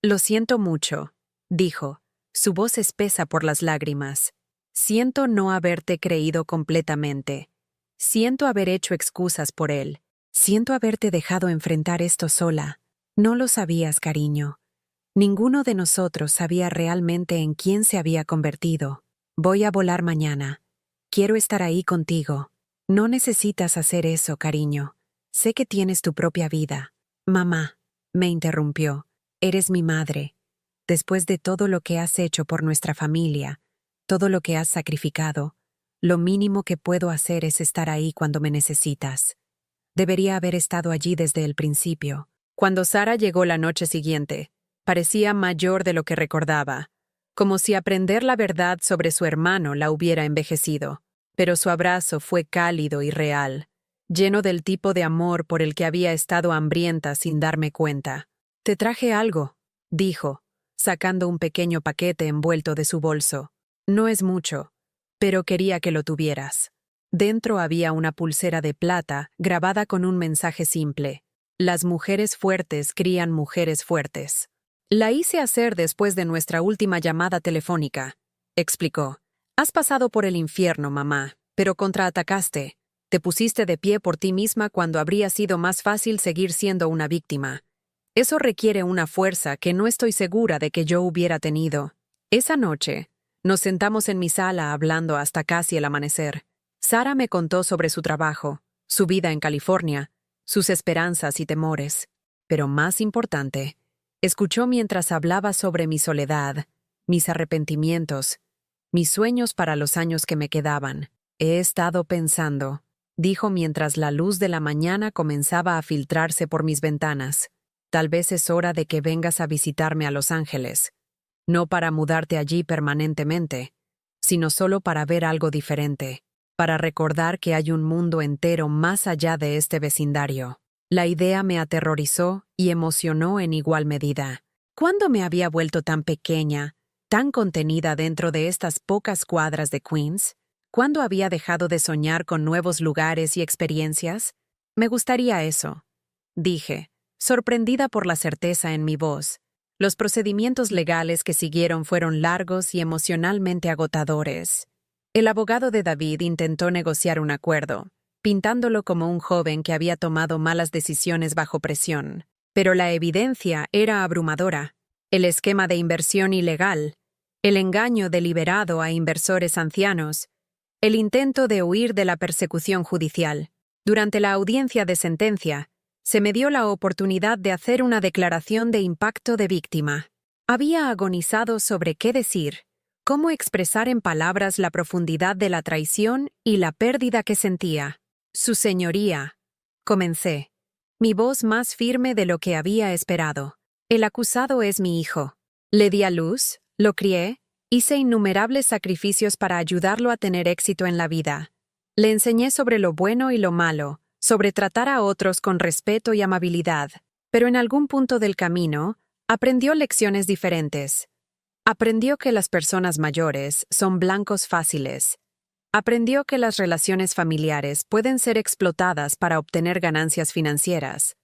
lo siento mucho», dijo, su voz espesa por las lágrimas. «Siento no haberte creído completamente. Siento haber hecho excusas por él. Siento haberte dejado enfrentar esto sola. No lo sabías, cariño. Ninguno de nosotros sabía realmente en quién se había convertido. Voy a volar mañana. Quiero estar ahí contigo. No necesitas hacer eso, cariño. Sé que tienes tu propia vida». «Mamá», me interrumpió, «eres mi madre. Después de todo lo que has hecho por nuestra familia, todo lo que has sacrificado, lo mínimo que puedo hacer es estar ahí cuando me necesitas. Debería haber estado allí desde el principio». Cuando Sara llegó la noche siguiente, parecía mayor de lo que recordaba, como si aprender la verdad sobre su hermano la hubiera envejecido. Pero su abrazo fue cálido y real, lleno del tipo de amor por el que había estado hambrienta sin darme cuenta. «Te traje algo», dijo, sacando un pequeño paquete envuelto de su bolso. «No es mucho, pero quería que lo tuvieras». Dentro había una pulsera de plata grabada con un mensaje simple: «Las mujeres fuertes crían mujeres fuertes». «La hice hacer después de nuestra última llamada telefónica», explicó. «Has pasado por el infierno, mamá, pero contraatacaste. Te pusiste de pie por ti misma cuando habría sido más fácil seguir siendo una víctima. Eso requiere una fuerza que no estoy segura de que yo hubiera tenido». Esa noche, nos sentamos en mi sala hablando hasta casi el amanecer. Sara me contó sobre su trabajo, su vida en California, sus esperanzas y temores. Pero más importante, escuchó mientras hablaba sobre mi soledad, mis arrepentimientos, mis sueños para los años que me quedaban. «He estado pensando», dijo mientras la luz de la mañana comenzaba a filtrarse por mis ventanas. «Tal vez es hora de que vengas a visitarme a Los Ángeles. No para mudarte allí permanentemente, sino solo para ver algo diferente, para recordar que hay un mundo entero más allá de este vecindario». La idea me aterrorizó y emocionó en igual medida. ¿Cuándo me había vuelto tan pequeña, tan contenida dentro de estas pocas cuadras de Queens? ¿Cuándo había dejado de soñar con nuevos lugares y experiencias? «Me gustaría eso», dije, sorprendida por la certeza en mi voz. Los procedimientos legales que siguieron fueron largos y emocionalmente agotadores. El abogado de David intentó negociar un acuerdo, pintándolo como un joven que había tomado malas decisiones bajo presión. Pero la evidencia era abrumadora. El esquema de inversión ilegal, el engaño deliberado a inversores ancianos, el intento de huir de la persecución judicial. Durante la audiencia de sentencia, se me dio la oportunidad de hacer una declaración de impacto de víctima. Había agonizado sobre qué decir, cómo expresar en palabras la profundidad de la traición y la pérdida que sentía. Su señoría, comencé, mi voz más firme de lo que había esperado. El acusado es mi hijo. Le di a luz, lo crié, hice innumerables sacrificios para ayudarlo a tener éxito en la vida. Le enseñé sobre lo bueno y lo malo, sobre tratar a otros con respeto y amabilidad, pero en algún punto del camino, aprendió lecciones diferentes. Aprendió que las personas mayores son blancos fáciles. Aprendió que las relaciones familiares pueden ser explotadas para obtener ganancias financieras.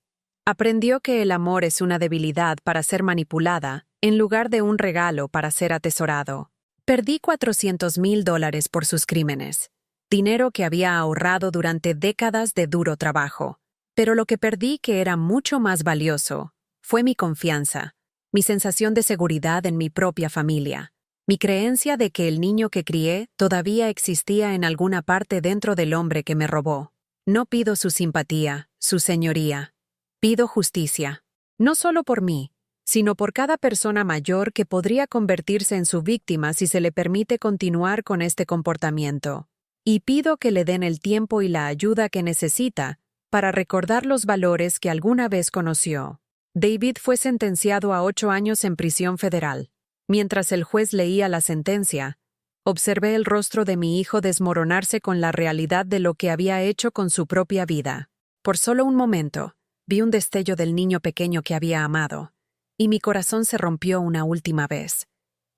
Aprendió que el amor es una debilidad para ser manipulada, en lugar de un regalo para ser atesorado. Perdí $400,000 por sus crímenes, dinero que había ahorrado durante décadas de duro trabajo. Pero lo que perdí, que era mucho más valioso, fue mi confianza, mi sensación de seguridad en mi propia familia, mi creencia de que el niño que crié todavía existía en alguna parte dentro del hombre que me robó. No pido su simpatía, su señoría. Pido justicia, no solo por mí, sino por cada persona mayor que podría convertirse en su víctima si se le permite continuar con este comportamiento. Y pido que le den el tiempo y la ayuda que necesita para recordar los valores que alguna vez conoció. David fue sentenciado a 8 años en prisión federal. Mientras el juez leía la sentencia, observé el rostro de mi hijo desmoronarse con la realidad de lo que había hecho con su propia vida. Por solo un momento, vi un destello del niño pequeño que había amado, y mi corazón se rompió una última vez.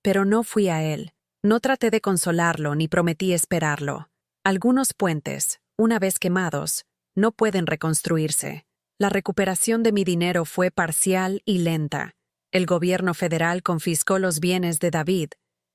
Pero no fui a él, no traté de consolarlo ni prometí esperarlo. Algunos puentes, una vez quemados, no pueden reconstruirse. La recuperación de mi dinero fue parcial y lenta. El gobierno federal confiscó los bienes de David,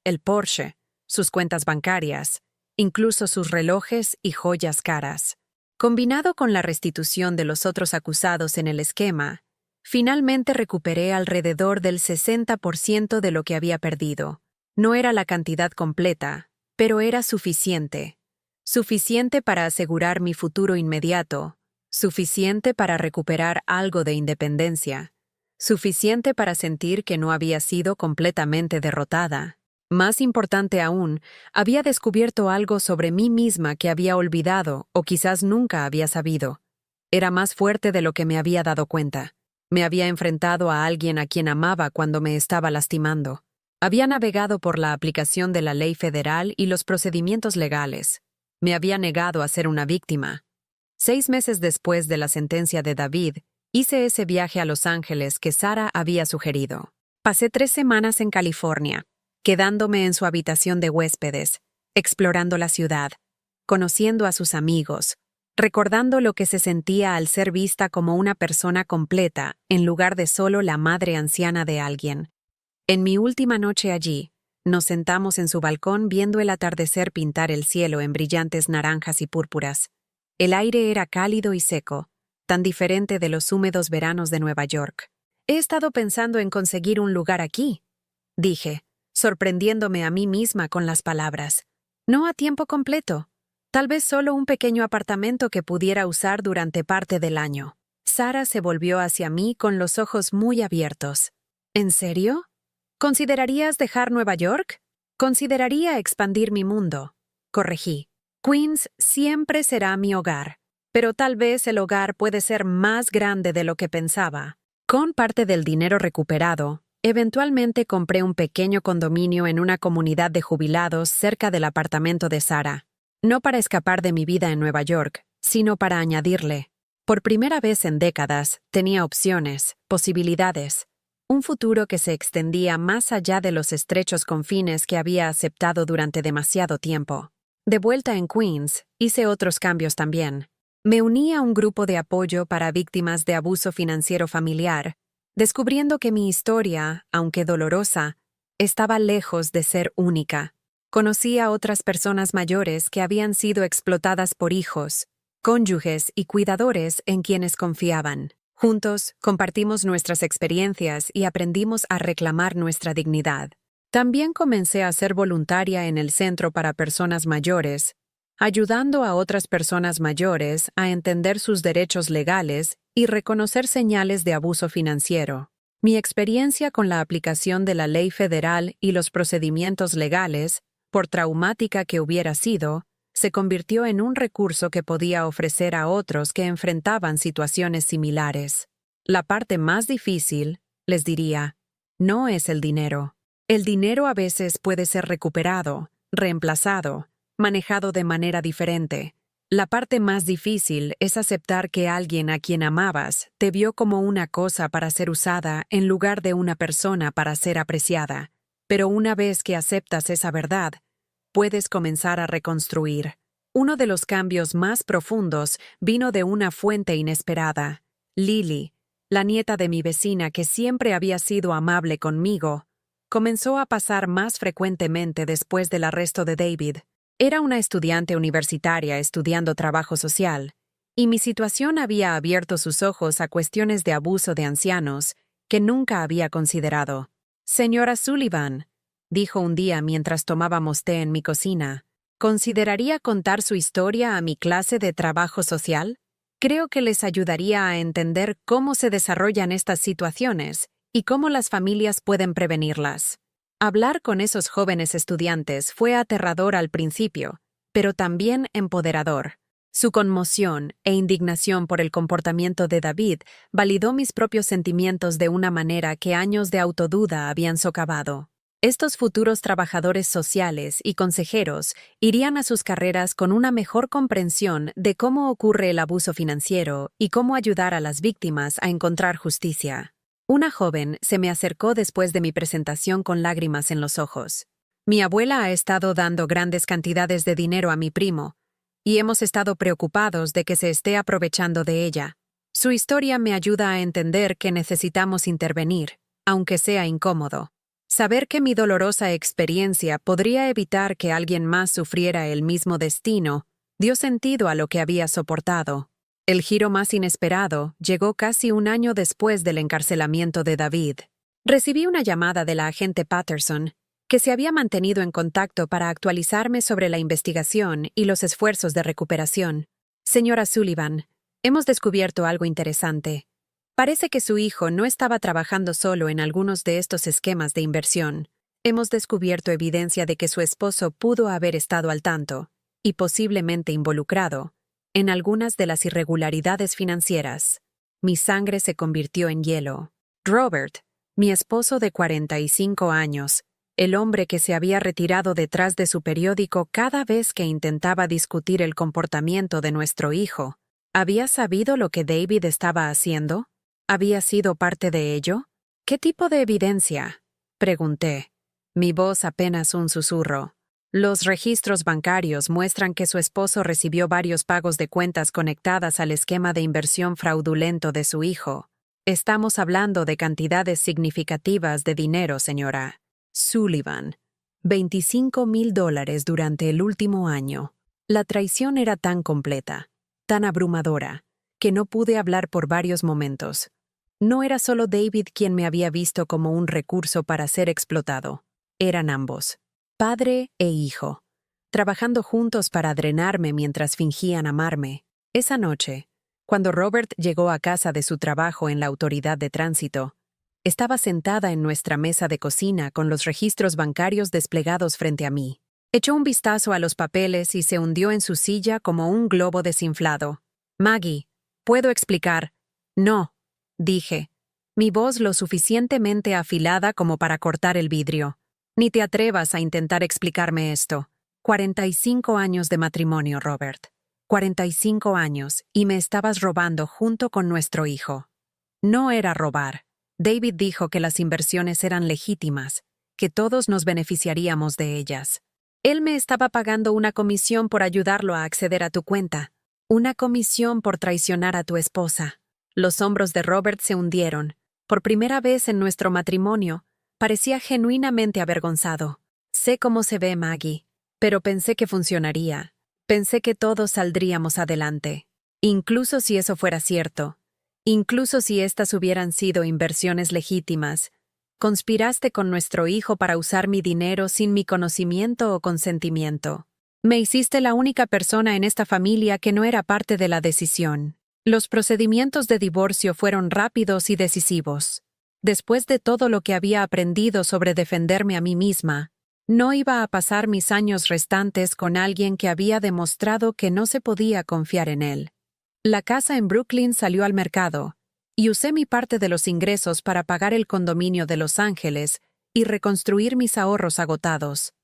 el Porsche, sus cuentas bancarias, incluso sus relojes y joyas caras. Combinado con la restitución de los otros acusados en el esquema, finalmente recuperé alrededor del 60% de lo que había perdido. No era la cantidad completa, pero era suficiente. Suficiente para asegurar mi futuro inmediato, suficiente para recuperar algo de independencia, suficiente para sentir que no había sido completamente derrotada. Más importante aún, había descubierto algo sobre mí misma que había olvidado o quizás nunca había sabido. Era más fuerte de lo que me había dado cuenta. Me había enfrentado a alguien a quien amaba cuando me estaba lastimando. Había navegado por la aplicación de la ley federal y los procedimientos legales. Me había negado a ser una víctima. 6 meses después de la sentencia de David, hice ese viaje a Los Ángeles que Sara había sugerido. Pasé 3 semanas en California, quedándome en su habitación de huéspedes, explorando la ciudad, conociendo a sus amigos, recordando lo que se sentía al ser vista como una persona completa en lugar de solo la madre anciana de alguien. En mi última noche allí, nos sentamos en su balcón viendo el atardecer pintar el cielo en brillantes naranjas y púrpuras. El aire era cálido y seco, tan diferente de los húmedos veranos de Nueva York. He estado pensando en conseguir un lugar aquí, dije, sorprendiéndome a mí misma con las palabras. No a tiempo completo, tal vez solo un pequeño apartamento que pudiera usar durante parte del año. Sara se volvió hacia mí con los ojos muy abiertos. ¿En serio? ¿Considerarías dejar Nueva York? Consideraría expandir mi mundo, corregí. Queens siempre será mi hogar, pero tal vez el hogar puede ser más grande de lo que pensaba. Con parte del dinero recuperado, eventualmente compré un pequeño condominio en una comunidad de jubilados cerca del apartamento de Sara. No para escapar de mi vida en Nueva York, sino para añadirle. Por primera vez en décadas, tenía opciones, posibilidades. Un futuro que se extendía más allá de los estrechos confines que había aceptado durante demasiado tiempo. De vuelta en Queens, hice otros cambios también. Me uní a un grupo de apoyo para víctimas de abuso financiero familiar, descubriendo que mi historia, aunque dolorosa, estaba lejos de ser única. Conocí a otras personas mayores que habían sido explotadas por hijos, cónyuges y cuidadores en quienes confiaban. Juntos, compartimos nuestras experiencias y aprendimos a reclamar nuestra dignidad. También comencé a ser voluntaria en el centro para personas mayores, ayudando a otras personas mayores a entender sus derechos legales y reconocer señales de abuso financiero. Mi experiencia con la aplicación de la ley federal y los procedimientos legales, por traumática que hubiera sido, se convirtió en un recurso que podía ofrecer a otros que enfrentaban situaciones similares. La parte más difícil, les diría, no es el dinero. El dinero a veces puede ser recuperado, reemplazado, manejado de manera diferente. La parte más difícil es aceptar que alguien a quien amabas te vio como una cosa para ser usada en lugar de una persona para ser apreciada. Pero una vez que aceptas esa verdad, puedes comenzar a reconstruir. Uno de los cambios más profundos vino de una fuente inesperada. Lily, la nieta de mi vecina que siempre había sido amable conmigo, comenzó a pasar más frecuentemente después del arresto de David. Era una estudiante universitaria estudiando trabajo social, y mi situación había abierto sus ojos a cuestiones de abuso de ancianos que nunca había considerado. Señora Sullivan, dijo un día mientras tomábamos té en mi cocina, ¿consideraría contar su historia a mi clase de trabajo social? Creo que les ayudaría a entender cómo se desarrollan estas situaciones y cómo las familias pueden prevenirlas. Hablar con esos jóvenes estudiantes fue aterrador al principio, pero también empoderador. Su conmoción e indignación por el comportamiento de David validó mis propios sentimientos de una manera que años de autoduda habían socavado. Estos futuros trabajadores sociales y consejeros irían a sus carreras con una mejor comprensión de cómo ocurre el abuso financiero y cómo ayudar a las víctimas a encontrar justicia. Una joven se me acercó después de mi presentación con lágrimas en los ojos. Mi abuela ha estado dando grandes cantidades de dinero a mi primo, y hemos estado preocupados de que se esté aprovechando de ella. Su historia me ayuda a entender que necesitamos intervenir, aunque sea incómodo. Saber que mi dolorosa experiencia podría evitar que alguien más sufriera el mismo destino dio sentido a lo que había soportado. El giro más inesperado llegó casi un año después del encarcelamiento de David. Recibí una llamada de la agente Patterson, que se había mantenido en contacto para actualizarme sobre la investigación y los esfuerzos de recuperación. Señora Sullivan, hemos descubierto algo interesante. Parece que su hijo no estaba trabajando solo en algunos de estos esquemas de inversión. Hemos descubierto evidencia de que su esposo pudo haber estado al tanto, y posiblemente involucrado, en algunas de las irregularidades financieras. Mi sangre se convirtió en hielo. Robert, mi esposo de 45 años, el hombre que se había retirado detrás de su periódico cada vez que intentaba discutir el comportamiento de nuestro hijo, ¿había sabido lo que David estaba haciendo? ¿Había sido parte de ello? ¿Qué tipo de evidencia? Pregunté. Mi voz apenas un susurro. Los registros bancarios muestran que su esposo recibió varios pagos de cuentas conectadas al esquema de inversión fraudulento de su hijo. Estamos hablando de cantidades significativas de dinero, señora Sullivan. $25,000 durante el último año. La traición era tan completa, tan abrumadora, que no pude hablar por varios momentos. No era solo David quien me había visto como un recurso para ser explotado. Eran ambos. Padre e hijo, trabajando juntos para drenarme mientras fingían amarme. Esa noche, cuando Robert llegó a casa de su trabajo en la autoridad de tránsito, estaba sentada en nuestra mesa de cocina con los registros bancarios desplegados frente a mí. Echó un vistazo a los papeles y se hundió en su silla como un globo desinflado. Maggie, ¿puedo explicar? No, dije, mi voz lo suficientemente afilada como para cortar el vidrio. Ni te atrevas a intentar explicarme esto. 45 años de matrimonio, Robert. 45 años, y me estabas robando junto con nuestro hijo. No era robar. David dijo que las inversiones eran legítimas, que todos nos beneficiaríamos de ellas. Él me estaba pagando una comisión por ayudarlo a acceder a tu cuenta. Una comisión por traicionar a tu esposa. Los hombros de Robert se hundieron. Por primera vez en nuestro matrimonio, parecía genuinamente avergonzado. Sé cómo se ve Maggie, pero pensé que funcionaría. Pensé que todos saldríamos adelante. Incluso si eso fuera cierto. Incluso si estas hubieran sido inversiones legítimas. Conspiraste con nuestro hijo para usar mi dinero sin mi conocimiento o consentimiento. Me hiciste la única persona en esta familia que no era parte de la decisión. Los procedimientos de divorcio fueron rápidos y decisivos. Después de todo lo que había aprendido sobre defenderme a mí misma, no iba a pasar mis años restantes con alguien que había demostrado que no se podía confiar en él. La casa en Brooklyn salió al mercado, y usé mi parte de los ingresos para pagar el condominio de Los Ángeles y reconstruir mis ahorros agotados.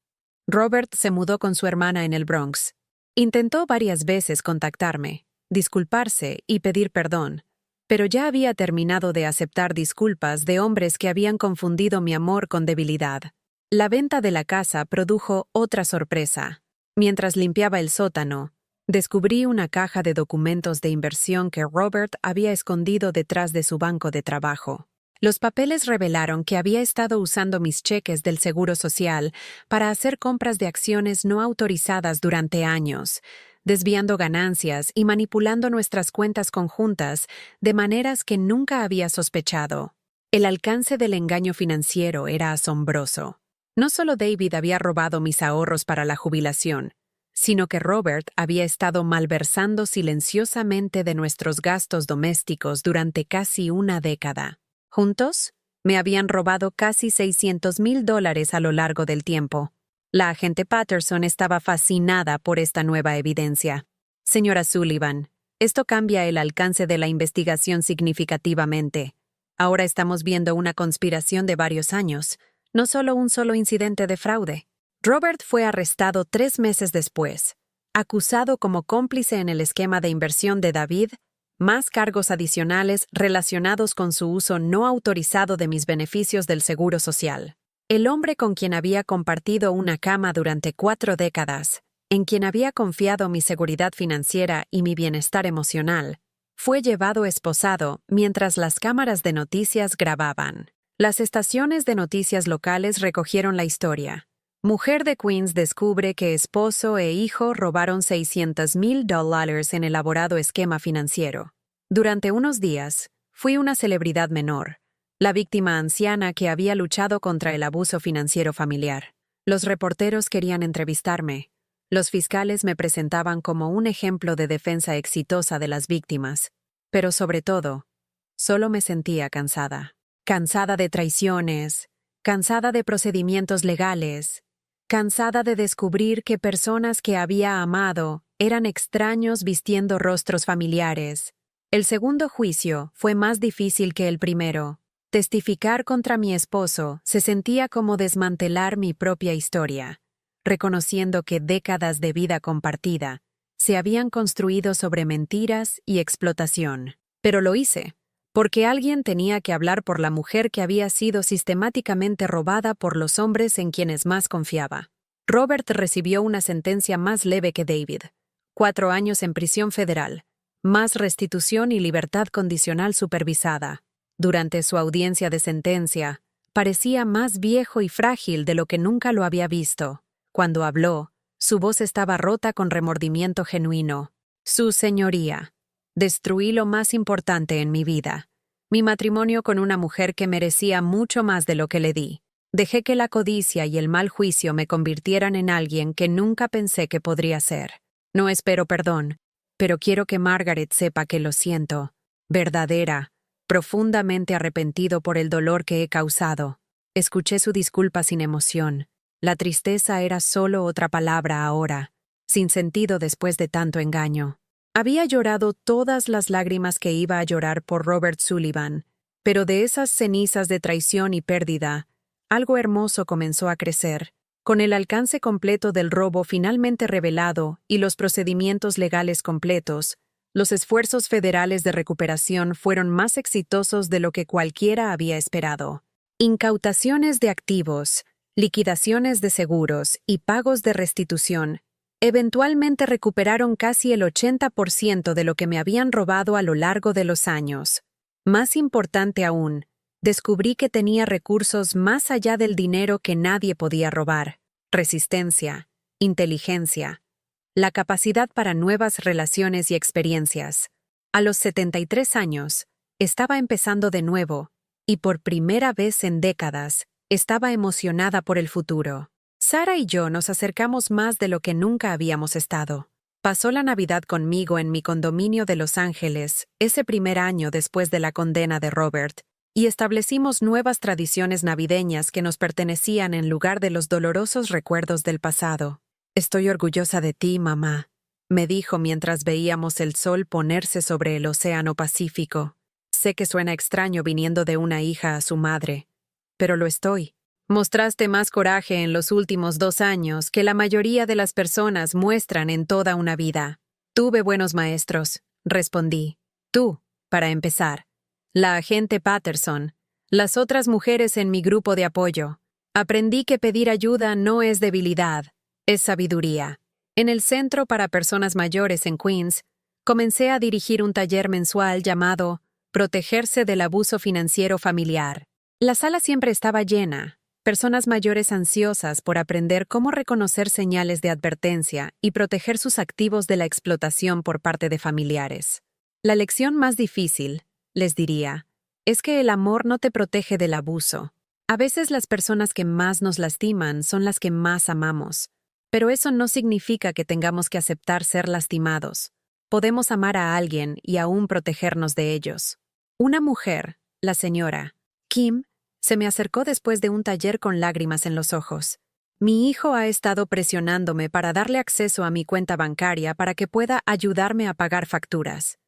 Robert se mudó con su hermana en el Bronx. Intentó varias veces contactarme, disculparse y pedir perdón, pero ya había terminado de aceptar disculpas de hombres que habían confundido mi amor con debilidad. La venta de la casa produjo otra sorpresa. Mientras limpiaba el sótano, descubrí una caja de documentos de inversión que Robert había escondido detrás de su banco de trabajo. Los papeles revelaron que había estado usando mis cheques del Seguro Social para hacer compras de acciones no autorizadas durante años, desviando ganancias y manipulando nuestras cuentas conjuntas de maneras que nunca había sospechado. El alcance del engaño financiero era asombroso. No solo David había robado mis ahorros para la jubilación, sino que Robert había estado malversando silenciosamente de nuestros gastos domésticos durante casi una década. Juntos, me habían robado casi $600,000 a lo largo del tiempo. La agente Patterson estaba fascinada por esta nueva evidencia. Señora Sullivan, esto cambia el alcance de la investigación significativamente. Ahora estamos viendo una conspiración de varios años, no solo un solo incidente de fraude. Robert fue arrestado 3 meses después, acusado como cómplice en el esquema de inversión de David, más cargos adicionales relacionados con su uso no autorizado de mis beneficios del Seguro Social. El hombre con quien había compartido una cama durante 4 décadas, en quien había confiado mi seguridad financiera y mi bienestar emocional, fue llevado esposado mientras las cámaras de noticias grababan. Las estaciones de noticias locales recogieron la historia. Mujer de Queens descubre que esposo e hijo robaron $600,000 en elaborado esquema financiero. Durante unos días, fui una celebridad menor, la víctima anciana que había luchado contra el abuso financiero familiar. Los reporteros querían entrevistarme. Los fiscales me presentaban como un ejemplo de defensa exitosa de las víctimas. Pero sobre todo, solo me sentía cansada. Cansada de traiciones, cansada de procedimientos legales, cansada de descubrir que personas que había amado eran extraños vistiendo rostros familiares. El segundo juicio fue más difícil que el primero. Testificar contra mi esposo se sentía como desmantelar mi propia historia, reconociendo que décadas de vida compartida se habían construido sobre mentiras y explotación. Pero lo hice, porque alguien tenía que hablar por la mujer que había sido sistemáticamente robada por los hombres en quienes más confiaba. Robert recibió una sentencia más leve que David: 4 años en prisión federal, más restitución y libertad condicional supervisada. Durante su audiencia de sentencia, parecía más viejo y frágil de lo que nunca lo había visto. Cuando habló, su voz estaba rota con remordimiento genuino. Su señoría, destruí lo más importante en mi vida. Mi matrimonio con una mujer que merecía mucho más de lo que le di. Dejé que la codicia y el mal juicio me convirtieran en alguien que nunca pensé que podría ser. No espero perdón, pero quiero que Margaret sepa que lo siento. Verdadera, profundamente arrepentido por el dolor que he causado. Escuché su disculpa sin emoción. La tristeza era solo otra palabra ahora, sin sentido después de tanto engaño. Había llorado todas las lágrimas que iba a llorar por Robert Sullivan, pero de esas cenizas de traición y pérdida, algo hermoso comenzó a crecer. Con el alcance completo del robo finalmente revelado y los procedimientos legales completos, los esfuerzos federales de recuperación fueron más exitosos de lo que cualquiera había esperado. Incautaciones de activos, liquidaciones de seguros y pagos de restitución eventualmente recuperaron casi el 80% de lo que me habían robado a lo largo de los años. Más importante aún, descubrí que tenía recursos más allá del dinero que nadie podía robar: resistencia, inteligencia, la capacidad para nuevas relaciones y experiencias. A los 73 años, estaba empezando de nuevo, y por primera vez en décadas, estaba emocionada por el futuro. Sara y yo nos acercamos más de lo que nunca habíamos estado. Pasó la Navidad conmigo en mi condominio de Los Ángeles, ese primer año después de la condena de Robert, y establecimos nuevas tradiciones navideñas que nos pertenecían en lugar de los dolorosos recuerdos del pasado. «Estoy orgullosa de ti, mamá», me dijo mientras veíamos el sol ponerse sobre el océano Pacífico. Sé que suena extraño viniendo de una hija a su madre, pero lo estoy. Mostraste más coraje en los últimos 2 años que la mayoría de las personas muestran en toda una vida. Tuve buenos maestros, respondí. Tú, para empezar. La agente Patterson. Las otras mujeres en mi grupo de apoyo. Aprendí que pedir ayuda no es debilidad, es sabiduría. En el Centro para Personas Mayores en Queens, comencé a dirigir un taller mensual llamado Protegerse del abuso financiero familiar. La sala siempre estaba llena. Personas mayores ansiosas por aprender cómo reconocer señales de advertencia y proteger sus activos de la explotación por parte de familiares. La lección más difícil, les diría, es que el amor no te protege del abuso. A veces las personas que más nos lastiman son las que más amamos, pero eso no significa que tengamos que aceptar ser lastimados. Podemos amar a alguien y aún protegernos de ellos. Una mujer, la señora Kim, se me acercó después de un taller con lágrimas en los ojos. Mi hijo ha estado presionándome para darle acceso a mi cuenta bancaria para que pueda ayudarme a pagar facturas.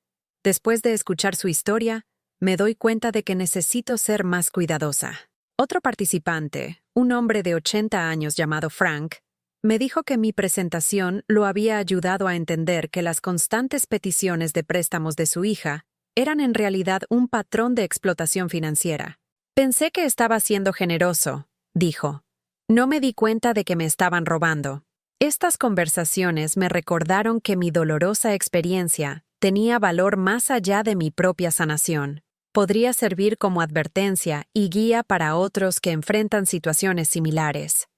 Después de escuchar su historia, me doy cuenta de que necesito ser más cuidadosa. Otro participante, un hombre de 80 años llamado Frank, me dijo que mi presentación lo había ayudado a entender que las constantes peticiones de préstamos de su hija eran en realidad un patrón de explotación financiera. Pensé que estaba siendo generoso, dijo. No me di cuenta de que me estaban robando. Estas conversaciones me recordaron que mi dolorosa experiencia tenía valor más allá de mi propia sanación. Podría servir como advertencia y guía para otros que enfrentan situaciones similares.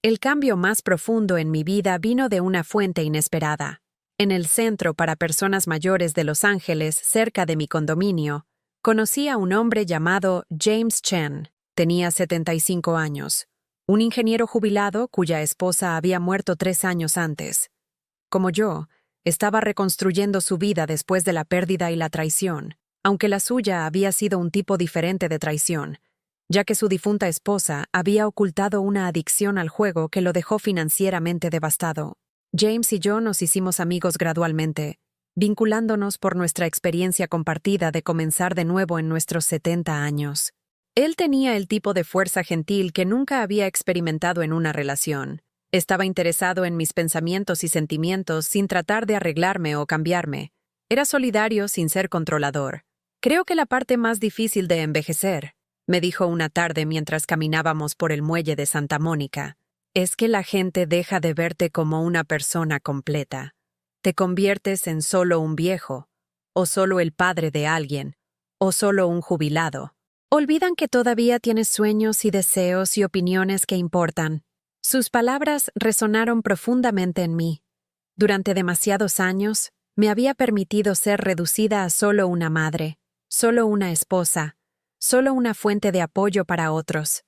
El cambio más profundo en mi vida vino de una fuente inesperada. En el Centro para Personas Mayores de Los Ángeles, cerca de mi condominio, conocí a un hombre llamado James Chen. Tenía 75 años. Un ingeniero jubilado cuya esposa había muerto 3 años antes. Como yo, estaba reconstruyendo su vida después de la pérdida y la traición, aunque la suya había sido un tipo diferente de traición, ya que su difunta esposa había ocultado una adicción al juego que lo dejó financieramente devastado. James y yo nos hicimos amigos gradualmente, vinculándonos por nuestra experiencia compartida de comenzar de nuevo en nuestros 70 años. Él tenía el tipo de fuerza gentil que nunca había experimentado en una relación. Estaba interesado en mis pensamientos y sentimientos sin tratar de arreglarme o cambiarme. Era solidario sin ser controlador. Creo que la parte más difícil de envejecer, me dijo una tarde mientras caminábamos por el muelle de Santa Mónica, es que la gente deja de verte como una persona completa. Te conviertes en solo un viejo, o solo el padre de alguien, o solo un jubilado. Olvidan que todavía tienes sueños y deseos y opiniones que importan. Sus palabras resonaron profundamente en mí. Durante demasiados años, me había permitido ser reducida a solo una madre, solo una esposa, solo una fuente de apoyo para otros.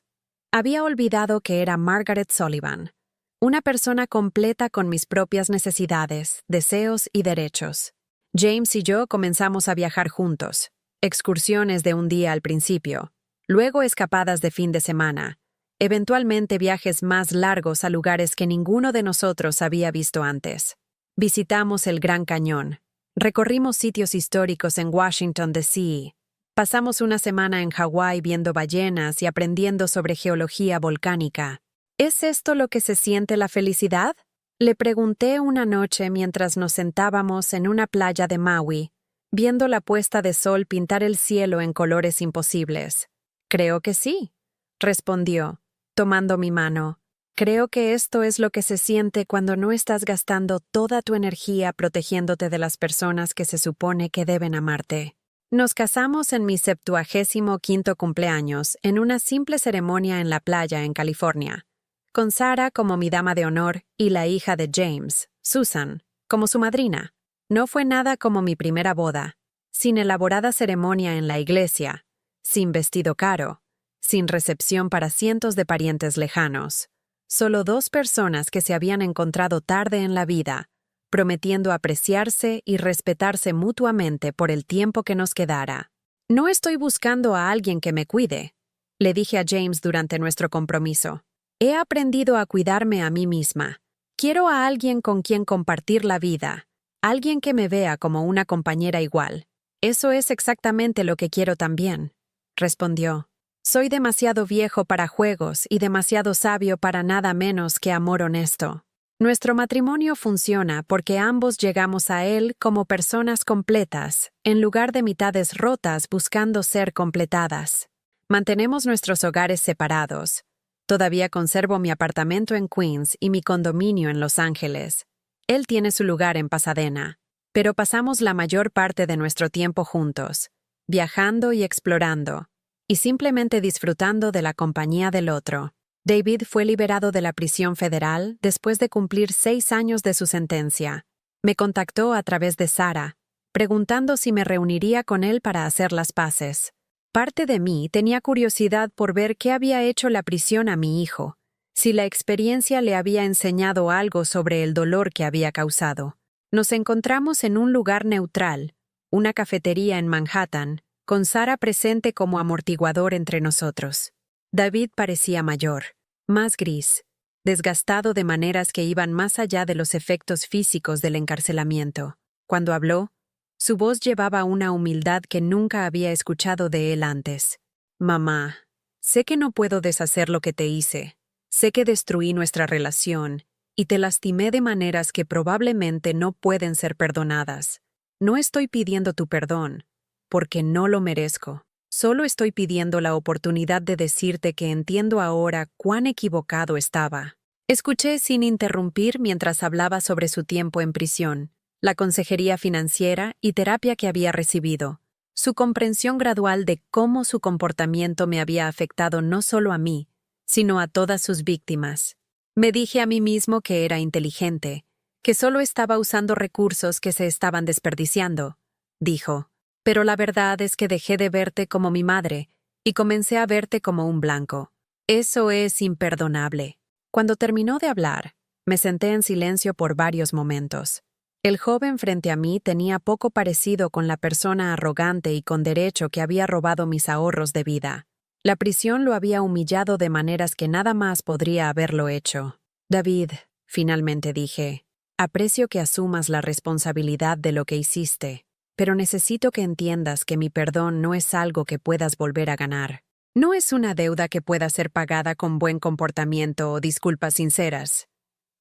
Había olvidado que era Margaret Sullivan, una persona completa con mis propias necesidades, deseos y derechos. James y yo comenzamos a viajar juntos, excursiones de un día al principio, luego escapadas de fin de semana, eventualmente viajes más largos a lugares que ninguno de nosotros había visto antes. Visitamos el Gran Cañón, recorrimos sitios históricos en Washington, D.C., pasamos una semana en Hawái viendo ballenas y aprendiendo sobre geología volcánica. ¿Es esto lo que se siente la felicidad? Le pregunté una noche mientras nos sentábamos en una playa de Maui, viendo la puesta de sol pintar el cielo en colores imposibles. Creo que sí, respondió, tomando mi mano. Creo que esto es lo que se siente cuando no estás gastando toda tu energía protegiéndote de las personas que se supone que deben amarte. Nos casamos en mi 75º cumpleaños en una simple ceremonia en la playa en California, con Sara como mi dama de honor y la hija de James, Susan, como su madrina. No fue nada como mi primera boda, sin elaborada ceremonia en la iglesia, sin vestido caro, sin recepción para cientos de parientes lejanos. Solo 2 personas que se habían encontrado tarde en la vida, prometiendo apreciarse y respetarse mutuamente por el tiempo que nos quedara. No estoy buscando a alguien que me cuide, le dije a James durante nuestro compromiso. He aprendido a cuidarme a mí misma. Quiero a alguien con quien compartir la vida, alguien que me vea como una compañera igual. Eso es exactamente lo que quiero también, respondió. Soy demasiado viejo para juegos y demasiado sabio para nada menos que amor honesto. Nuestro matrimonio funciona porque ambos llegamos a él como personas completas, en lugar de mitades rotas buscando ser completadas. Mantenemos nuestros hogares separados. Todavía conservo mi apartamento en Queens y mi condominio en Los Ángeles. Él tiene su lugar en Pasadena, pero pasamos la mayor parte de nuestro tiempo juntos, viajando y explorando, y simplemente disfrutando de la compañía del otro. David fue liberado de la prisión federal después de cumplir 6 años de su sentencia. Me contactó a través de Sara, preguntando si me reuniría con él para hacer las paces. Parte de mí tenía curiosidad por ver qué había hecho la prisión a mi hijo, si la experiencia le había enseñado algo sobre el dolor que había causado. Nos encontramos en un lugar neutral, una cafetería en Manhattan, con Sara presente como amortiguador entre nosotros. David parecía mayor, más gris, desgastado de maneras que iban más allá de los efectos físicos del encarcelamiento. Cuando habló, su voz llevaba una humildad que nunca había escuchado de él antes. Mamá, sé que no puedo deshacer lo que te hice. Sé que destruí nuestra relación y te lastimé de maneras que probablemente no pueden ser perdonadas. No estoy pidiendo tu perdón, porque no lo merezco. Solo estoy pidiendo la oportunidad de decirte que entiendo ahora cuán equivocado estaba. Escuché sin interrumpir mientras hablaba sobre su tiempo en prisión, la consejería financiera y terapia que había recibido, su comprensión gradual de cómo su comportamiento me había afectado no solo a mí, sino a todas sus víctimas. Me dije a mí mismo que era inteligente, que solo estaba usando recursos que se estaban desperdiciando, dijo. Pero la verdad es que dejé de verte como mi madre y comencé a verte como un blanco. Eso es imperdonable. Cuando terminó de hablar, me senté en silencio por varios momentos. El joven frente a mí tenía poco parecido con la persona arrogante y con derecho que había robado mis ahorros de vida. La prisión lo había humillado de maneras que nada más podría haberlo hecho. David, finalmente dije, aprecio que asumas la responsabilidad de lo que hiciste. Pero necesito que entiendas que mi perdón no es algo que puedas volver a ganar. No es una deuda que pueda ser pagada con buen comportamiento o disculpas sinceras.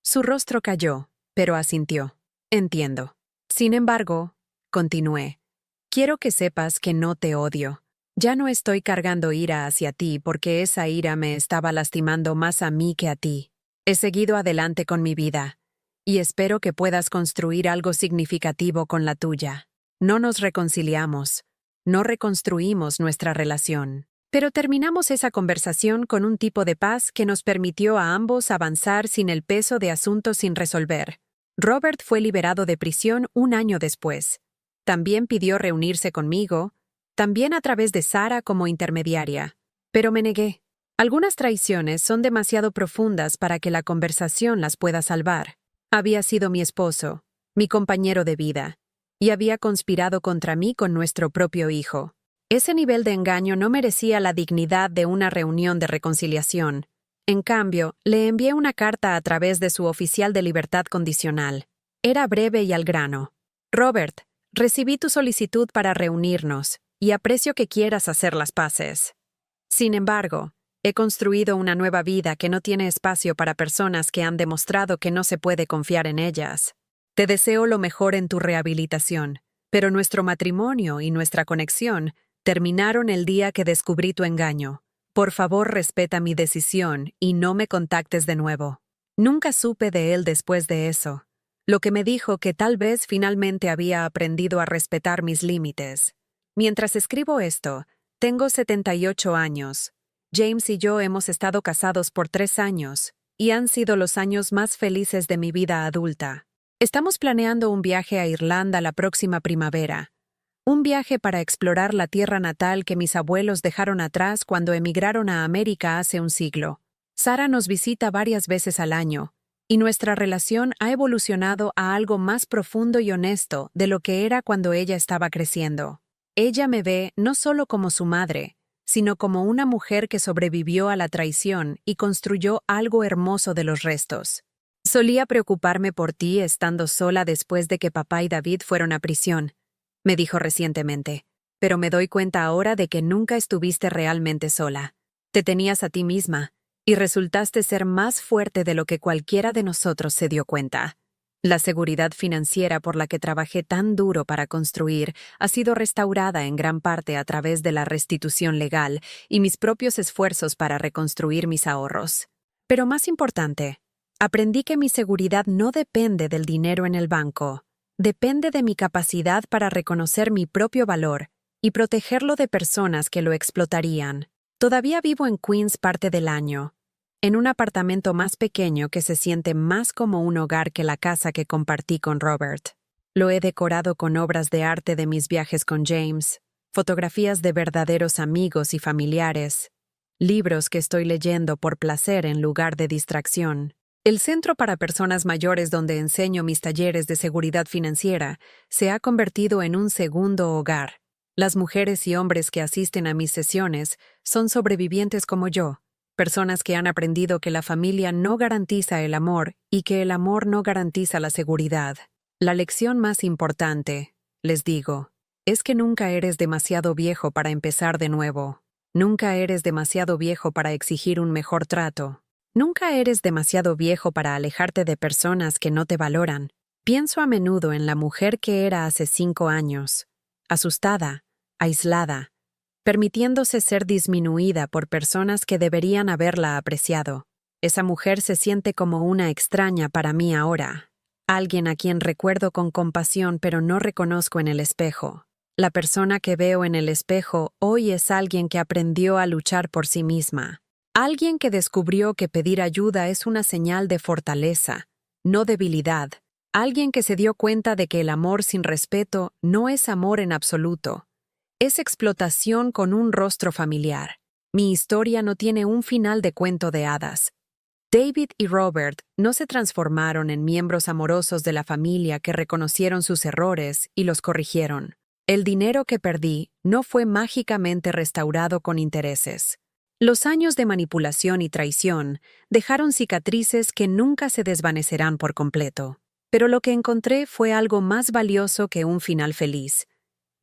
Su rostro cayó, pero asintió. Entiendo. Sin embargo, continué, quiero que sepas que no te odio. Ya no estoy cargando ira hacia ti porque esa ira me estaba lastimando más a mí que a ti. He seguido adelante con mi vida, y espero que puedas construir algo significativo con la tuya. No nos reconciliamos, no reconstruimos nuestra relación, pero terminamos esa conversación con un tipo de paz que nos permitió a ambos avanzar sin el peso de asuntos sin resolver. Robert fue liberado de prisión un año después. También pidió reunirse conmigo, también a través de Sara como intermediaria, pero me negué. Algunas traiciones son demasiado profundas para que la conversación las pueda salvar. Había sido mi esposo, mi compañero de vida, y había conspirado contra mí con nuestro propio hijo. Ese nivel de engaño no merecía la dignidad de una reunión de reconciliación. En cambio, le envié una carta a través de su oficial de libertad condicional. Era breve y al grano. Robert, recibí tu solicitud para reunirnos, y aprecio que quieras hacer las paces. Sin embargo, he construido una nueva vida que no tiene espacio para personas que han demostrado que no se puede confiar en ellas. Te deseo lo mejor en tu rehabilitación, pero nuestro matrimonio y nuestra conexión terminaron el día que descubrí tu engaño. Por favor, respeta mi decisión y no me contactes de nuevo. Nunca supe de él después de eso, lo que me dijo que tal vez finalmente había aprendido a respetar mis límites. Mientras escribo esto, tengo 78 años. James y yo hemos estado casados por 3 años, y han sido los años más felices de mi vida adulta. Estamos planeando un viaje a Irlanda la próxima primavera. Un viaje para explorar la tierra natal que mis abuelos dejaron atrás cuando emigraron a América hace un siglo. Sara nos visita varias veces al año, y nuestra relación ha evolucionado a algo más profundo y honesto de lo que era cuando ella estaba creciendo. Ella me ve no solo como su madre, sino como una mujer que sobrevivió a la traición y construyó algo hermoso de los restos. Solía preocuparme por ti estando sola después de que papá y David fueron a prisión, me dijo recientemente, pero me doy cuenta ahora de que nunca estuviste realmente sola. Te tenías a ti misma, y resultaste ser más fuerte de lo que cualquiera de nosotros se dio cuenta. La seguridad financiera por la que trabajé tan duro para construir ha sido restaurada en gran parte a través de la restitución legal y mis propios esfuerzos para reconstruir mis ahorros. Pero más importante, aprendí que mi seguridad no depende del dinero en el banco. Depende de mi capacidad para reconocer mi propio valor y protegerlo de personas que lo explotarían. Todavía vivo en Queens parte del año, en un apartamento más pequeño que se siente más como un hogar que la casa que compartí con Robert. Lo he decorado con obras de arte de mis viajes con James, fotografías de verdaderos amigos y familiares, libros que estoy leyendo por placer en lugar de distracción. El centro para personas mayores donde enseño mis talleres de seguridad financiera se ha convertido en un segundo hogar. Las mujeres y hombres que asisten a mis sesiones son sobrevivientes como yo, personas que han aprendido que la familia no garantiza el amor y que el amor no garantiza la seguridad. La lección más importante, les digo, es que nunca eres demasiado viejo para empezar de nuevo. Nunca eres demasiado viejo para exigir un mejor trato. Nunca eres demasiado viejo para alejarte de personas que no te valoran. Pienso a menudo en la mujer que era hace 5 años, asustada, aislada, permitiéndose ser disminuida por personas que deberían haberla apreciado. Esa mujer se siente como una extraña para mí ahora, alguien a quien recuerdo con compasión pero no reconozco en el espejo. La persona que veo en el espejo hoy es alguien que aprendió a luchar por sí misma. Alguien que descubrió que pedir ayuda es una señal de fortaleza, no debilidad. Alguien que se dio cuenta de que el amor sin respeto no es amor en absoluto. Es explotación con un rostro familiar. Mi historia no tiene un final de cuento de hadas. David y Robert no se transformaron en miembros amorosos de la familia que reconocieron sus errores y los corrigieron. El dinero que perdí no fue mágicamente restaurado con intereses. Los años de manipulación y traición dejaron cicatrices que nunca se desvanecerán por completo. Pero lo que encontré fue algo más valioso que un final feliz.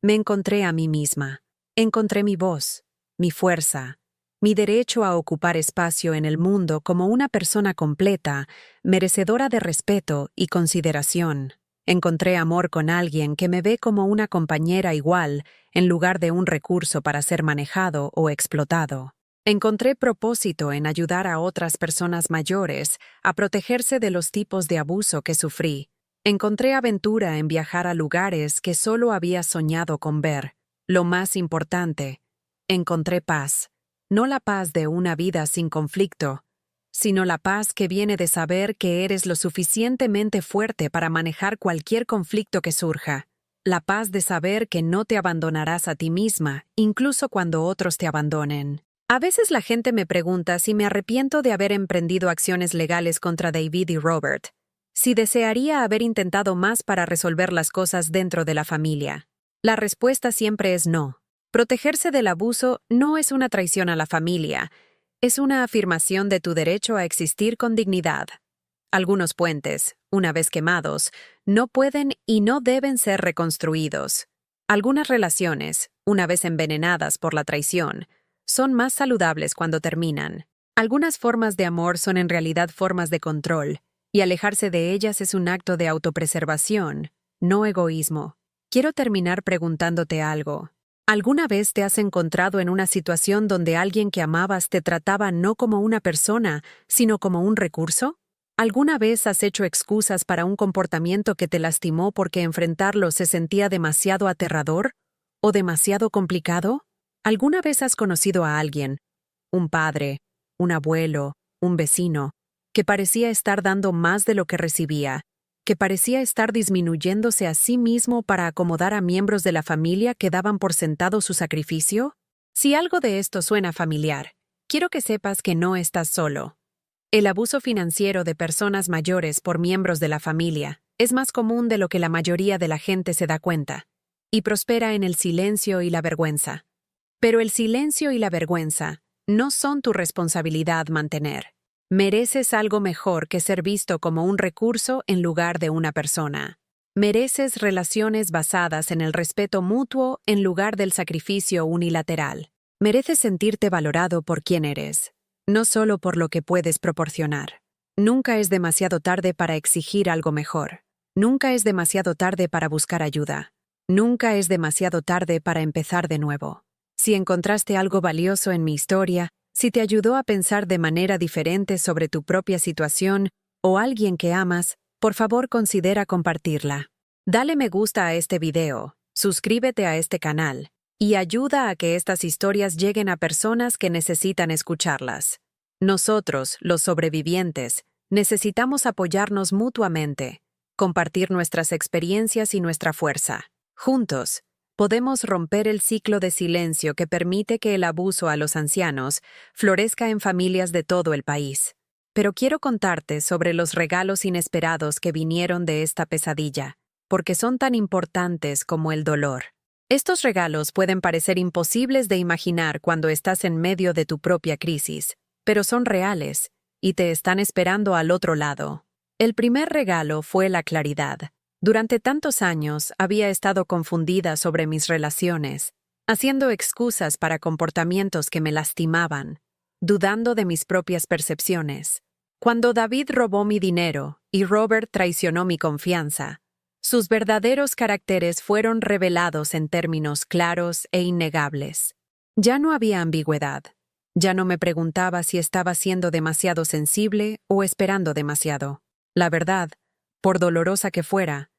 Me encontré a mí misma. Encontré mi voz, mi fuerza, mi derecho a ocupar espacio en el mundo como una persona completa, merecedora de respeto y consideración. Encontré amor con alguien que me ve como una compañera igual en lugar de un recurso para ser manejado o explotado. Encontré propósito en ayudar a otras personas mayores a protegerse de los tipos de abuso que sufrí. Encontré aventura en viajar a lugares que solo había soñado con ver. Lo más importante, encontré paz. No la paz de una vida sin conflicto, sino la paz que viene de saber que eres lo suficientemente fuerte para manejar cualquier conflicto que surja. La paz de saber que no te abandonarás a ti misma, incluso cuando otros te abandonen. A veces la gente me pregunta si me arrepiento de haber emprendido acciones legales contra David y Robert, si desearía haber intentado más para resolver las cosas dentro de la familia. La respuesta siempre es no. Protegerse del abuso no es una traición a la familia, es una afirmación de tu derecho a existir con dignidad. Algunos puentes, una vez quemados, no pueden y no deben ser reconstruidos. Algunas relaciones, una vez envenenadas por la traición, son más saludables cuando terminan. Algunas formas de amor son en realidad formas de control, y alejarse de ellas es un acto de autopreservación, no egoísmo. Quiero terminar preguntándote algo. ¿Alguna vez te has encontrado en una situación donde alguien que amabas te trataba no como una persona, sino como un recurso? ¿Alguna vez has hecho excusas para un comportamiento que te lastimó porque enfrentarlo se sentía demasiado aterrador o demasiado complicado? ¿Alguna vez has conocido a alguien, un padre, un abuelo, un vecino, que parecía estar dando más de lo que recibía, que parecía estar disminuyéndose a sí mismo para acomodar a miembros de la familia que daban por sentado su sacrificio? Si algo de esto suena familiar, quiero que sepas que no estás solo. El abuso financiero de personas mayores por miembros de la familia es más común de lo que la mayoría de la gente se da cuenta, y prospera en el silencio y la vergüenza. Pero el silencio y la vergüenza no son tu responsabilidad mantener. Mereces algo mejor que ser visto como un recurso en lugar de una persona. Mereces relaciones basadas en el respeto mutuo en lugar del sacrificio unilateral. Mereces sentirte valorado por quien eres, no solo por lo que puedes proporcionar. Nunca es demasiado tarde para exigir algo mejor. Nunca es demasiado tarde para buscar ayuda. Nunca es demasiado tarde para empezar de nuevo. Si encontraste algo valioso en mi historia, si te ayudó a pensar de manera diferente sobre tu propia situación o alguien que amas, por favor considera compartirla. Dale me gusta a este video, suscríbete a este canal y ayuda a que estas historias lleguen a personas que necesitan escucharlas. Nosotros, los sobrevivientes, necesitamos apoyarnos mutuamente, compartir nuestras experiencias y nuestra fuerza. Juntos, podemos romper el ciclo de silencio que permite que el abuso a los ancianos florezca en familias de todo el país. Pero quiero contarte sobre los regalos inesperados que vinieron de esta pesadilla, porque son tan importantes como el dolor. Estos regalos pueden parecer imposibles de imaginar cuando estás en medio de tu propia crisis, pero son reales y te están esperando al otro lado. El primer regalo fue la claridad. Durante tantos años había estado confundida sobre mis relaciones, haciendo excusas para comportamientos que me lastimaban, dudando de mis propias percepciones. Cuando David robó mi dinero y Robert traicionó mi confianza, sus verdaderos caracteres fueron revelados en términos claros e innegables. Ya no había ambigüedad. Ya no me preguntaba si estaba siendo demasiado sensible o esperando demasiado. La verdad, por dolorosa que fuera,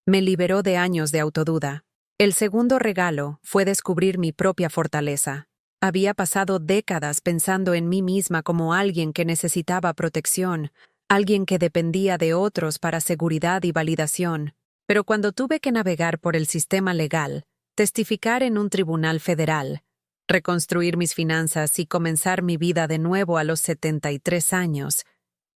me liberó de años de autoduda. El segundo regalo fue descubrir mi propia fortaleza. Había pasado décadas pensando en mí misma como alguien que necesitaba protección, alguien que dependía de otros para seguridad y validación. Pero cuando tuve que navegar por el sistema legal, testificar en un tribunal federal, reconstruir mis finanzas y comenzar mi vida de nuevo a los 73 años,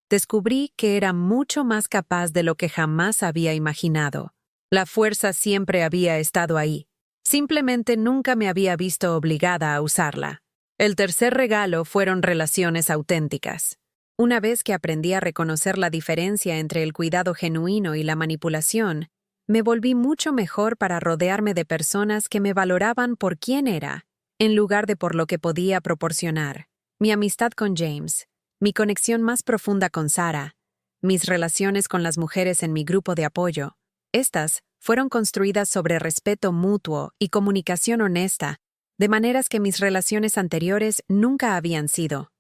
descubrí que era mucho más capaz de lo que jamás había imaginado. La fuerza siempre había estado ahí. Simplemente nunca me había visto obligada a usarla. El tercer regalo fueron relaciones auténticas. Una vez que aprendí a reconocer la diferencia entre el cuidado genuino y la manipulación, me volví mucho mejor para rodearme de personas que me valoraban por quién era, en lugar de por lo que podía proporcionar. Mi amistad con James, mi conexión más profunda con Sarah, mis relaciones con las mujeres en mi grupo de apoyo. Estas fueron construidas sobre respeto mutuo y comunicación honesta, de maneras que mis relaciones anteriores nunca habían sido.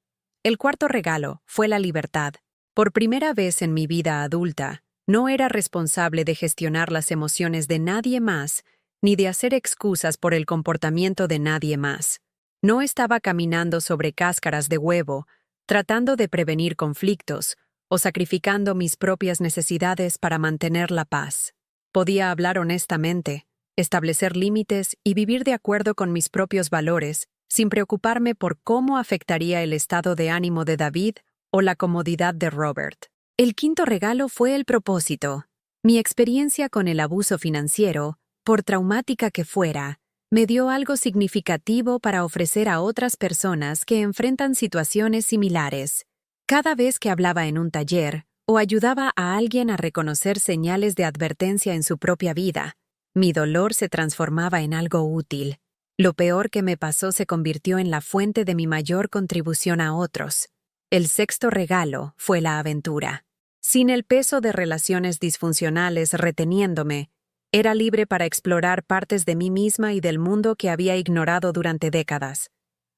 El cuarto regalo fue la libertad. Por primera vez en mi vida adulta, no era responsable de gestionar las emociones de nadie más, ni de hacer excusas por el comportamiento de nadie más. No estaba caminando sobre cáscaras de huevo, tratando de prevenir conflictos o sacrificando mis propias necesidades para mantener la paz. Podía hablar honestamente, establecer límites y vivir de acuerdo con mis propios valores, sin preocuparme por cómo afectaría el estado de ánimo de David o la comodidad de Robert. El quinto regalo fue el propósito. Mi experiencia con el abuso financiero, por traumática que fuera, me dio algo significativo para ofrecer a otras personas que enfrentan situaciones similares. Cada vez que hablaba en un taller o ayudaba a alguien a reconocer señales de advertencia en su propia vida, mi dolor se transformaba en algo útil. Lo peor que me pasó se convirtió en la fuente de mi mayor contribución a otros. El sexto regalo fue la aventura. Sin el peso de relaciones disfuncionales reteniéndome, era libre para explorar partes de mí misma y del mundo que había ignorado durante décadas.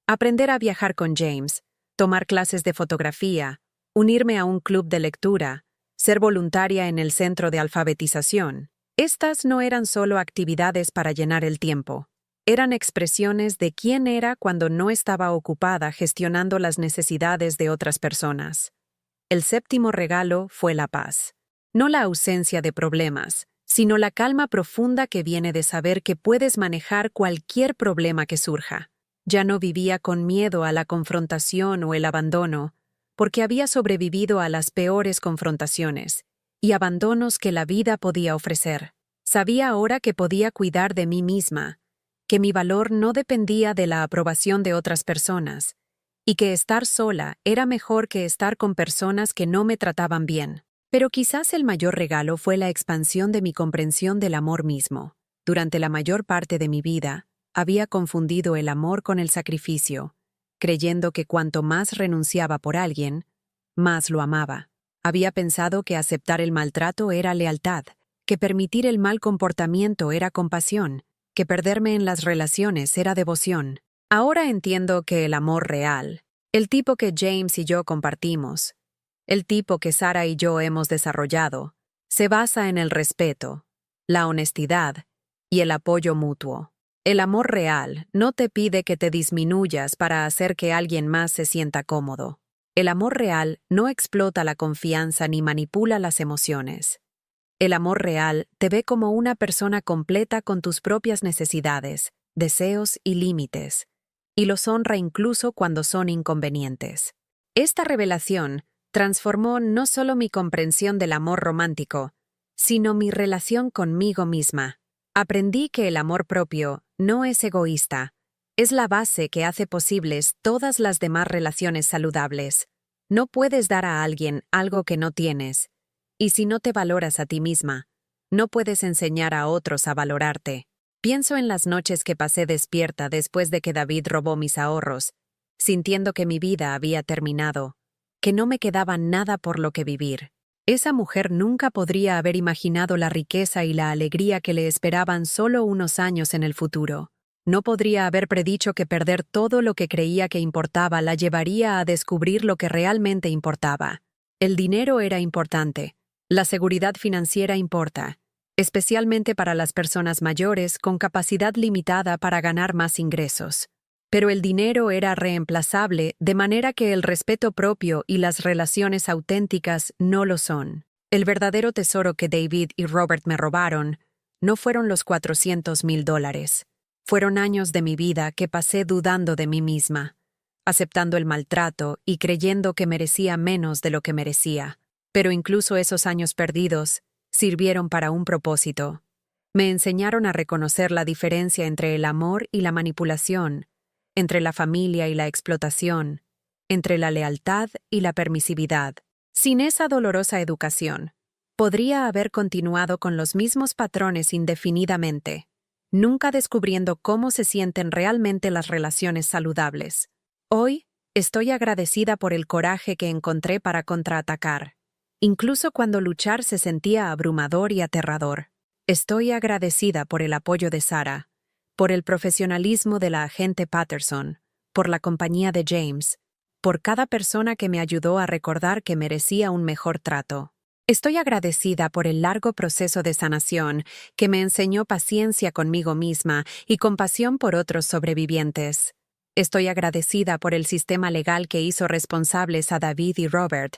Aprender a viajar con James, tomar clases de fotografía, unirme a un club de lectura, ser voluntaria en el centro de alfabetización. Estas no eran solo actividades para llenar el tiempo. Eran expresiones de quién era cuando no estaba ocupada gestionando las necesidades de otras personas. El séptimo regalo fue la paz. No la ausencia de problemas, sino la calma profunda que viene de saber que puedes manejar cualquier problema que surja. Ya no vivía con miedo a la confrontación o el abandono, porque había sobrevivido a las peores confrontaciones y abandonos que la vida podía ofrecer. Sabía ahora que podía cuidar de mí misma, que mi valor no dependía de la aprobación de otras personas, y que estar sola era mejor que estar con personas que no me trataban bien. Pero quizás el mayor regalo fue la expansión de mi comprensión del amor mismo. Durante la mayor parte de mi vida, había confundido el amor con el sacrificio, creyendo que cuanto más renunciaba por alguien, más lo amaba. Había pensado que aceptar el maltrato era lealtad, que permitir el mal comportamiento era compasión, que perderme en las relaciones era devoción. Ahora entiendo que el amor real, el tipo que James y yo compartimos, el tipo que Sarah y yo hemos desarrollado, se basa en el respeto, la honestidad y el apoyo mutuo. El amor real no te pide que te disminuyas para hacer que alguien más se sienta cómodo. El amor real no explota la confianza ni manipula las emociones. El amor real te ve como una persona completa con tus propias necesidades, deseos y límites, y los honra incluso cuando son inconvenientes. Esta revelación transformó no solo mi comprensión del amor romántico, sino mi relación conmigo misma. Aprendí que el amor propio no es egoísta, es la base que hace posibles todas las demás relaciones saludables. No puedes dar a alguien algo que no tienes, y si no te valoras a ti misma, no puedes enseñar a otros a valorarte. Pienso en las noches que pasé despierta después de que David robó mis ahorros, sintiendo que mi vida había terminado, que no me quedaba nada por lo que vivir. Esa mujer nunca podría haber imaginado la riqueza y la alegría que le esperaban solo unos años en el futuro. No podría haber predicho que perder todo lo que creía que importaba la llevaría a descubrir lo que realmente importaba. El dinero era importante. La seguridad financiera importa, especialmente para las personas mayores con capacidad limitada para ganar más ingresos. Pero el dinero era reemplazable, de manera que el respeto propio y las relaciones auténticas no lo son. El verdadero tesoro que David y Robert me robaron no fueron los $400,000. Fueron años de mi vida que pasé dudando de mí misma, aceptando el maltrato y creyendo que merecía menos de lo que merecía. Pero incluso esos años perdidos sirvieron para un propósito. Me enseñaron a reconocer la diferencia entre el amor y la manipulación, entre la familia y la explotación, entre la lealtad y la permisividad. Sin esa dolorosa educación, podría haber continuado con los mismos patrones indefinidamente, nunca descubriendo cómo se sienten realmente las relaciones saludables. Hoy, estoy agradecida por el coraje que encontré para contraatacar, incluso cuando luchar se sentía abrumador y aterrador. Estoy agradecida por el apoyo de Sarah, por el profesionalismo de la agente Patterson, por la compañía de James, por cada persona que me ayudó a recordar que merecía un mejor trato. Estoy agradecida por el largo proceso de sanación que me enseñó paciencia conmigo misma y compasión por otros sobrevivientes. Estoy agradecida por el sistema legal que hizo responsables a David y Robert,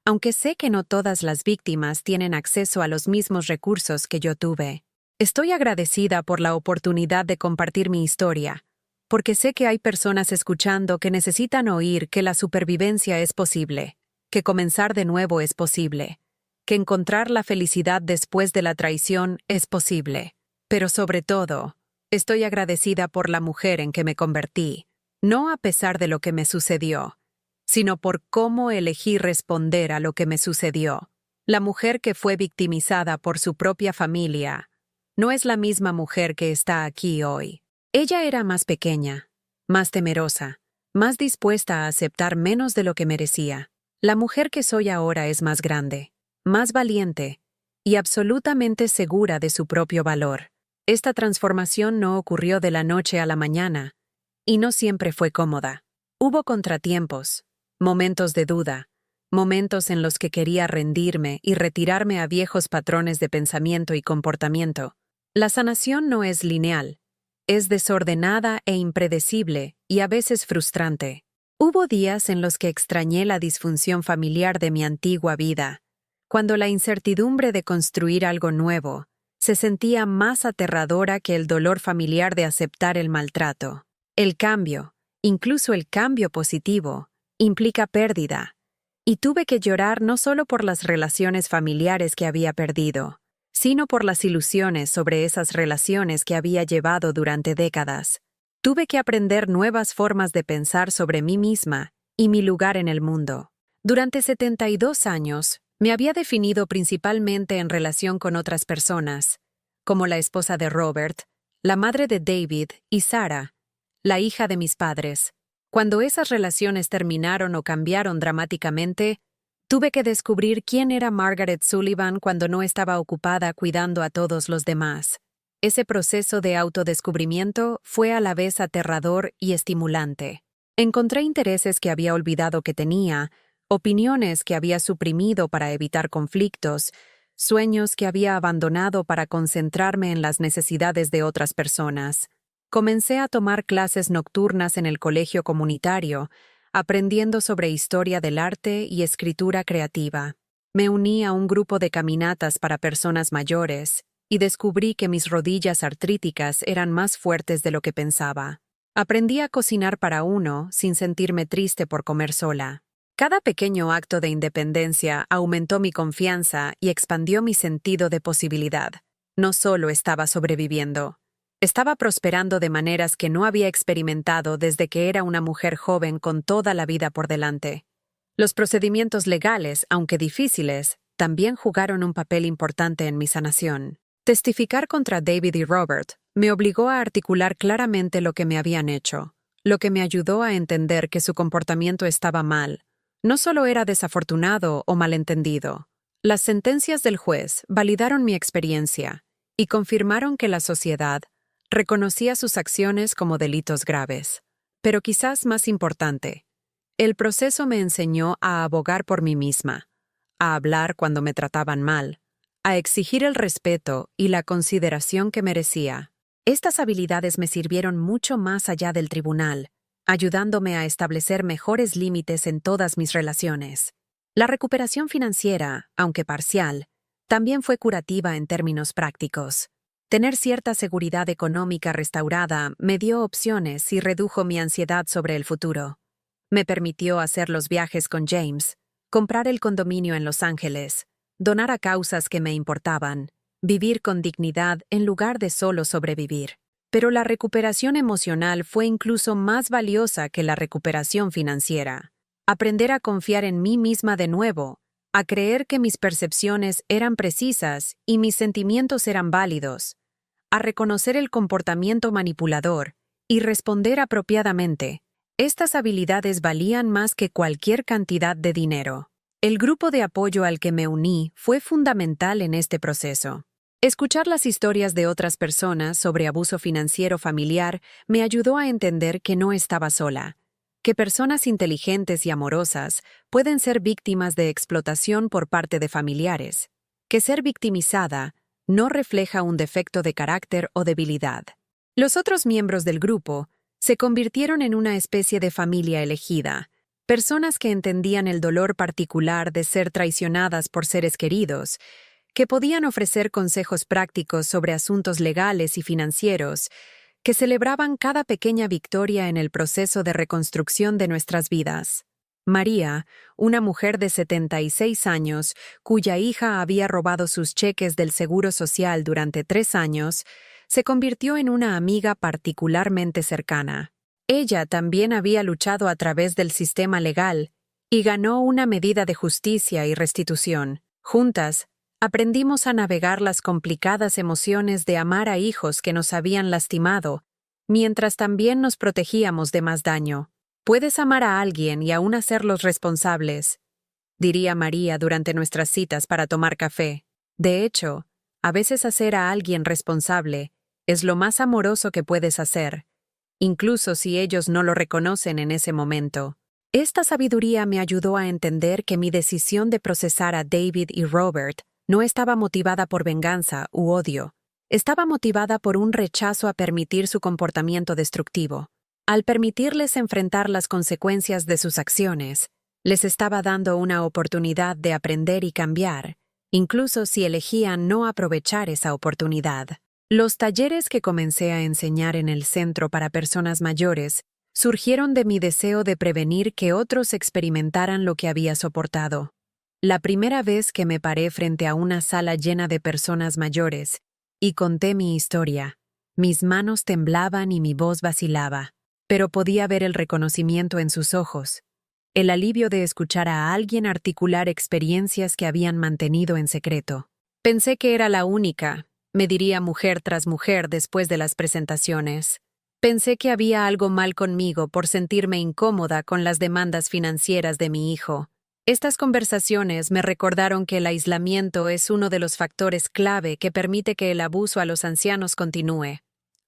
aunque sé que no todas las víctimas tienen acceso a los mismos recursos que yo tuve. Estoy agradecida por la oportunidad de compartir mi historia, porque sé que hay personas escuchando que necesitan oír que la supervivencia es posible, que comenzar de nuevo es posible, que encontrar la felicidad después de la traición es posible. Pero sobre todo, estoy agradecida por la mujer en que me convertí, no a pesar de lo que me sucedió, sino por cómo elegí responder a lo que me sucedió. La mujer que fue victimizada por su propia familia no es la misma mujer que está aquí hoy. Ella era más pequeña, más temerosa, más dispuesta a aceptar menos de lo que merecía. La mujer que soy ahora es más grande, más valiente y absolutamente segura de su propio valor. Esta transformación no ocurrió de la noche a la mañana, y no siempre fue cómoda. Hubo contratiempos, momentos de duda, momentos en los que quería rendirme y retirarme a viejos patrones de pensamiento y comportamiento. La sanación no es lineal, es desordenada e impredecible y a veces frustrante. Hubo días en los que extrañé la disfunción familiar de mi antigua vida, cuando la incertidumbre de construir algo nuevo se sentía más aterradora que el dolor familiar de aceptar el maltrato. El cambio, incluso el cambio positivo, implica pérdida, y tuve que llorar no solo por las relaciones familiares que había perdido, sino por las ilusiones sobre esas relaciones que había llevado durante décadas. Tuve que aprender nuevas formas de pensar sobre mí misma y mi lugar en el mundo. Durante 72 años, me había definido principalmente en relación con otras personas, como la esposa de Robert, la madre de David y Sarah, la hija de mis padres. Cuando esas relaciones terminaron o cambiaron dramáticamente, tuve que descubrir quién era Margaret Sullivan cuando no estaba ocupada cuidando a todos los demás. Ese proceso de autodescubrimiento fue a la vez aterrador y estimulante. Encontré intereses que había olvidado que tenía, opiniones que había suprimido para evitar conflictos, sueños que había abandonado para concentrarme en las necesidades de otras personas. Comencé a tomar clases nocturnas en el colegio comunitario, aprendiendo sobre historia del arte y escritura creativa. Me uní a un grupo de caminatas para personas mayores y descubrí que mis rodillas artríticas eran más fuertes de lo que pensaba. Aprendí a cocinar para uno sin sentirme triste por comer sola. Cada pequeño acto de independencia aumentó mi confianza y expandió mi sentido de posibilidad. No solo estaba sobreviviendo, estaba prosperando de maneras que no había experimentado desde que era una mujer joven con toda la vida por delante. Los procedimientos legales, aunque difíciles, también jugaron un papel importante en mi sanación. Testificar contra David y Robert me obligó a articular claramente lo que me habían hecho, lo que me ayudó a entender que su comportamiento estaba mal. No solo era desafortunado o malentendido. Las sentencias del juez validaron mi experiencia y confirmaron que la sociedad reconocía sus acciones como delitos graves. Pero quizás más importante, el proceso me enseñó a abogar por mí misma, a hablar cuando me trataban mal, a exigir el respeto y la consideración que merecía. Estas habilidades me sirvieron mucho más allá del tribunal, ayudándome a establecer mejores límites en todas mis relaciones. La recuperación financiera, aunque parcial, también fue curativa en términos prácticos. Tener cierta seguridad económica restaurada me dio opciones y redujo mi ansiedad sobre el futuro. Me permitió hacer los viajes con James, comprar el condominio en Los Ángeles, donar a causas que me importaban, vivir con dignidad en lugar de solo sobrevivir. Pero la recuperación emocional fue incluso más valiosa que la recuperación financiera. Aprender a confiar en mí misma de nuevo, a creer que mis percepciones eran precisas y mis sentimientos eran válidos, a reconocer el comportamiento manipulador y responder apropiadamente. Estas habilidades valían más que cualquier cantidad de dinero. El grupo de apoyo al que me uní fue fundamental en este proceso. Escuchar las historias de otras personas sobre abuso financiero familiar me ayudó a entender que no estaba sola, que personas inteligentes y amorosas pueden ser víctimas de explotación por parte de familiares, que ser victimizada no refleja un defecto de carácter o debilidad. Los otros miembros del grupo se convirtieron en una especie de familia elegida, personas que entendían el dolor particular de ser traicionadas por seres queridos, que podían ofrecer consejos prácticos sobre asuntos legales y financieros, que celebraban cada pequeña victoria en el proceso de reconstrucción de nuestras vidas. María, una mujer de 76 años, cuya hija había robado sus cheques del Seguro Social durante 3 años, se convirtió en una amiga particularmente cercana. Ella también había luchado a través del sistema legal y ganó una medida de justicia y restitución. Juntas, aprendimos a navegar las complicadas emociones de amar a hijos que nos habían lastimado, mientras también nos protegíamos de más daño. Puedes amar a alguien y aún hacerlos responsables, diría María durante nuestras citas para tomar café. De hecho, a veces hacer a alguien responsable es lo más amoroso que puedes hacer, incluso si ellos no lo reconocen en ese momento. Esta sabiduría me ayudó a entender que mi decisión de procesar a David y Robert no estaba motivada por venganza u odio. Estaba motivada por un rechazo a permitir su comportamiento destructivo. Al permitirles enfrentar las consecuencias de sus acciones, les estaba dando una oportunidad de aprender y cambiar, incluso si elegía no aprovechar esa oportunidad. Los talleres que comencé a enseñar en el centro para personas mayores surgieron de mi deseo de prevenir que otros experimentaran lo que había soportado. La primera vez que me paré frente a una sala llena de personas mayores y conté mi historia, mis manos temblaban y mi voz vacilaba, pero podía ver el reconocimiento en sus ojos, el alivio de escuchar a alguien articular experiencias que habían mantenido en secreto. Pensé que era la única, me diría mujer tras mujer después de las presentaciones. Pensé que había algo mal conmigo por sentirme incómoda con las demandas financieras de mi hijo. Estas conversaciones me recordaron que el aislamiento es uno de los factores clave que permite que el abuso a los ancianos continúe.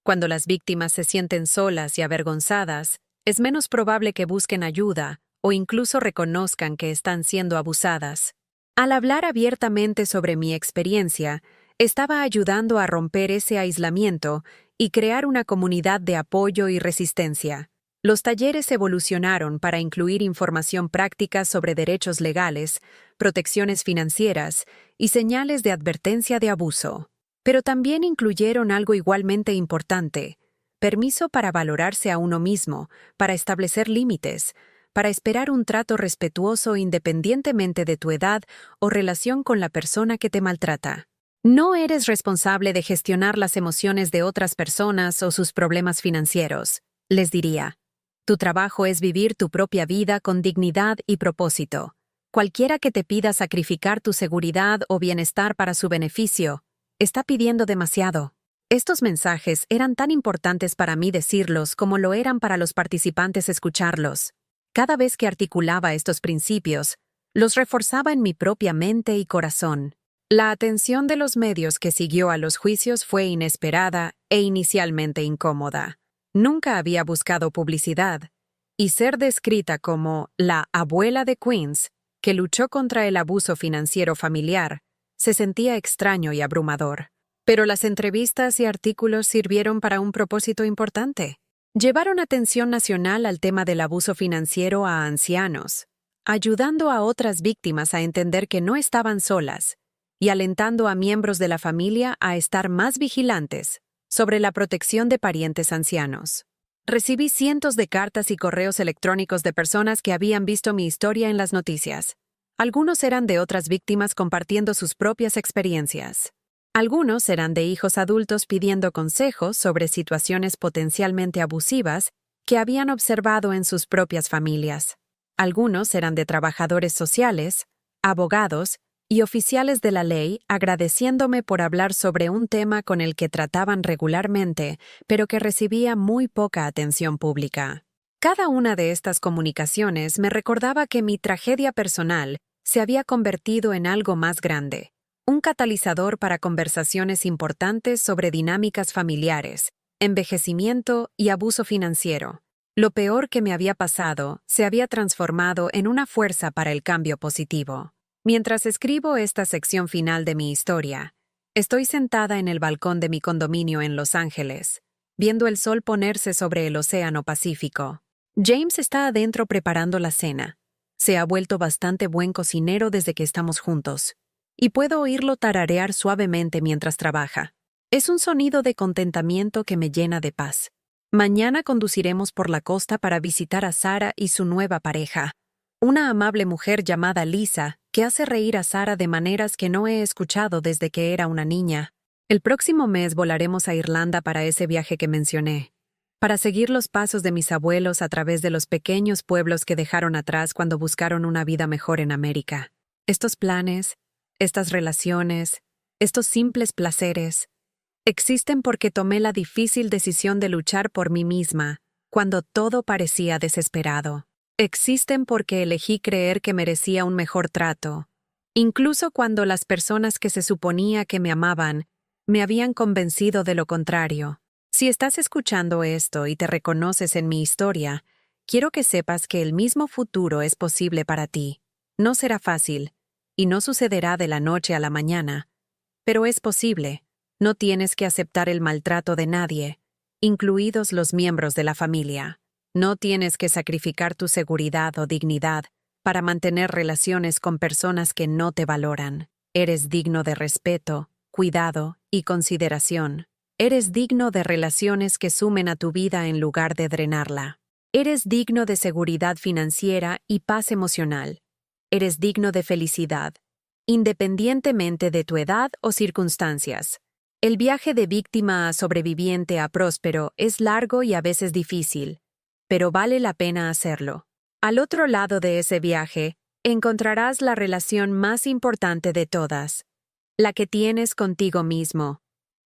Cuando las víctimas se sienten solas y avergonzadas, es menos probable que busquen ayuda o incluso reconozcan que están siendo abusadas. Al hablar abiertamente sobre mi experiencia, estaba ayudando a romper ese aislamiento y crear una comunidad de apoyo y resistencia. Los talleres evolucionaron para incluir información práctica sobre derechos legales, protecciones financieras y señales de advertencia de abuso. Pero también incluyeron algo igualmente importante: permiso para valorarse a uno mismo, para establecer límites, para esperar un trato respetuoso independientemente de tu edad o relación con la persona que te maltrata. No eres responsable de gestionar las emociones de otras personas o sus problemas financieros, les diría. Tu trabajo es vivir tu propia vida con dignidad y propósito. Cualquiera que te pida sacrificar tu seguridad o bienestar para su beneficio, está pidiendo demasiado. Estos mensajes eran tan importantes para mí decirlos como lo eran para los participantes escucharlos. Cada vez que articulaba estos principios, los reforzaba en mi propia mente y corazón. La atención de los medios que siguió a los juicios fue inesperada e inicialmente incómoda. Nunca había buscado publicidad, y ser descrita como la abuela de Queens, que luchó contra el abuso financiero familiar, se sentía extraño y abrumador. Pero las entrevistas y artículos sirvieron para un propósito importante. Llevaron atención nacional al tema del abuso financiero a ancianos, ayudando a otras víctimas a entender que no estaban solas, y alentando a miembros de la familia a estar más vigilantes sobre la protección de parientes ancianos. Recibí cientos de cartas y correos electrónicos de personas que habían visto mi historia en las noticias. Algunos eran de otras víctimas compartiendo sus propias experiencias. Algunos eran de hijos adultos pidiendo consejos sobre situaciones potencialmente abusivas que habían observado en sus propias familias. Algunos eran de trabajadores sociales, abogados y oficiales de la ley agradeciéndome por hablar sobre un tema con el que trataban regularmente, pero que recibía muy poca atención pública. Cada una de estas comunicaciones me recordaba que mi tragedia personal se había convertido en algo más grande, un catalizador para conversaciones importantes sobre dinámicas familiares, envejecimiento y abuso financiero. Lo peor que me había pasado se había transformado en una fuerza para el cambio positivo. Mientras escribo esta sección final de mi historia, estoy sentada en el balcón de mi condominio en Los Ángeles, viendo el sol ponerse sobre el Océano Pacífico. James está adentro preparando la cena. Se ha vuelto bastante buen cocinero desde que estamos juntos, y puedo oírlo tararear suavemente mientras trabaja. Es un sonido de contentamiento que me llena de paz. Mañana conduciremos por la costa para visitar a Sarah y su nueva pareja, una amable mujer llamada Lisa, que hace reír a Sarah de maneras que no he escuchado desde que era una niña. El próximo mes volaremos a Irlanda para ese viaje que mencioné, para seguir los pasos de mis abuelos a través de los pequeños pueblos que dejaron atrás cuando buscaron una vida mejor en América. Estos planes, estas relaciones, estos simples placeres, existen porque tomé la difícil decisión de luchar por mí misma cuando todo parecía desesperado. Existen porque elegí creer que merecía un mejor trato, incluso cuando las personas que se suponía que me amaban me habían convencido de lo contrario. Si estás escuchando esto y te reconoces en mi historia, quiero que sepas que el mismo futuro es posible para ti. No será fácil, y no sucederá de la noche a la mañana, pero es posible. No tienes que aceptar el maltrato de nadie, incluidos los miembros de la familia. No tienes que sacrificar tu seguridad o dignidad para mantener relaciones con personas que no te valoran. Eres digno de respeto, cuidado y consideración. Eres digno de relaciones que sumen a tu vida en lugar de drenarla. Eres digno de seguridad financiera y paz emocional. Eres digno de felicidad, independientemente de tu edad o circunstancias. El viaje de víctima a sobreviviente a próspero es largo y a veces difícil, pero vale la pena hacerlo. Al otro lado de ese viaje, encontrarás la relación más importante de todas, la que tienes contigo mismo.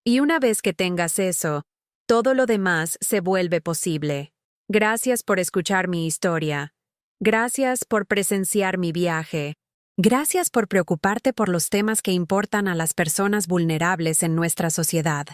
Y una vez que tengas eso, todo lo demás se vuelve posible. Gracias por escuchar mi historia. Gracias por presenciar mi viaje. Gracias por preocuparte por los temas que importan a las personas vulnerables en nuestra sociedad.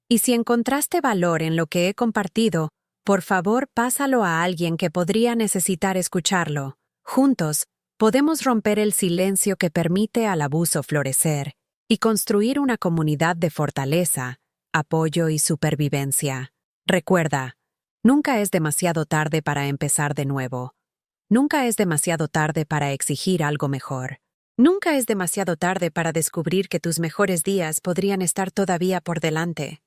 Y si encontraste valor en lo que he compartido, por favor pásalo a alguien que podría necesitar escucharlo. Juntos, podemos romper el silencio que permite al abuso florecer y construir una comunidad de fortaleza, apoyo y supervivencia. Recuerda, nunca es demasiado tarde para empezar de nuevo. Nunca es demasiado tarde para exigir algo mejor. Nunca es demasiado tarde para descubrir que tus mejores días podrían estar todavía por delante.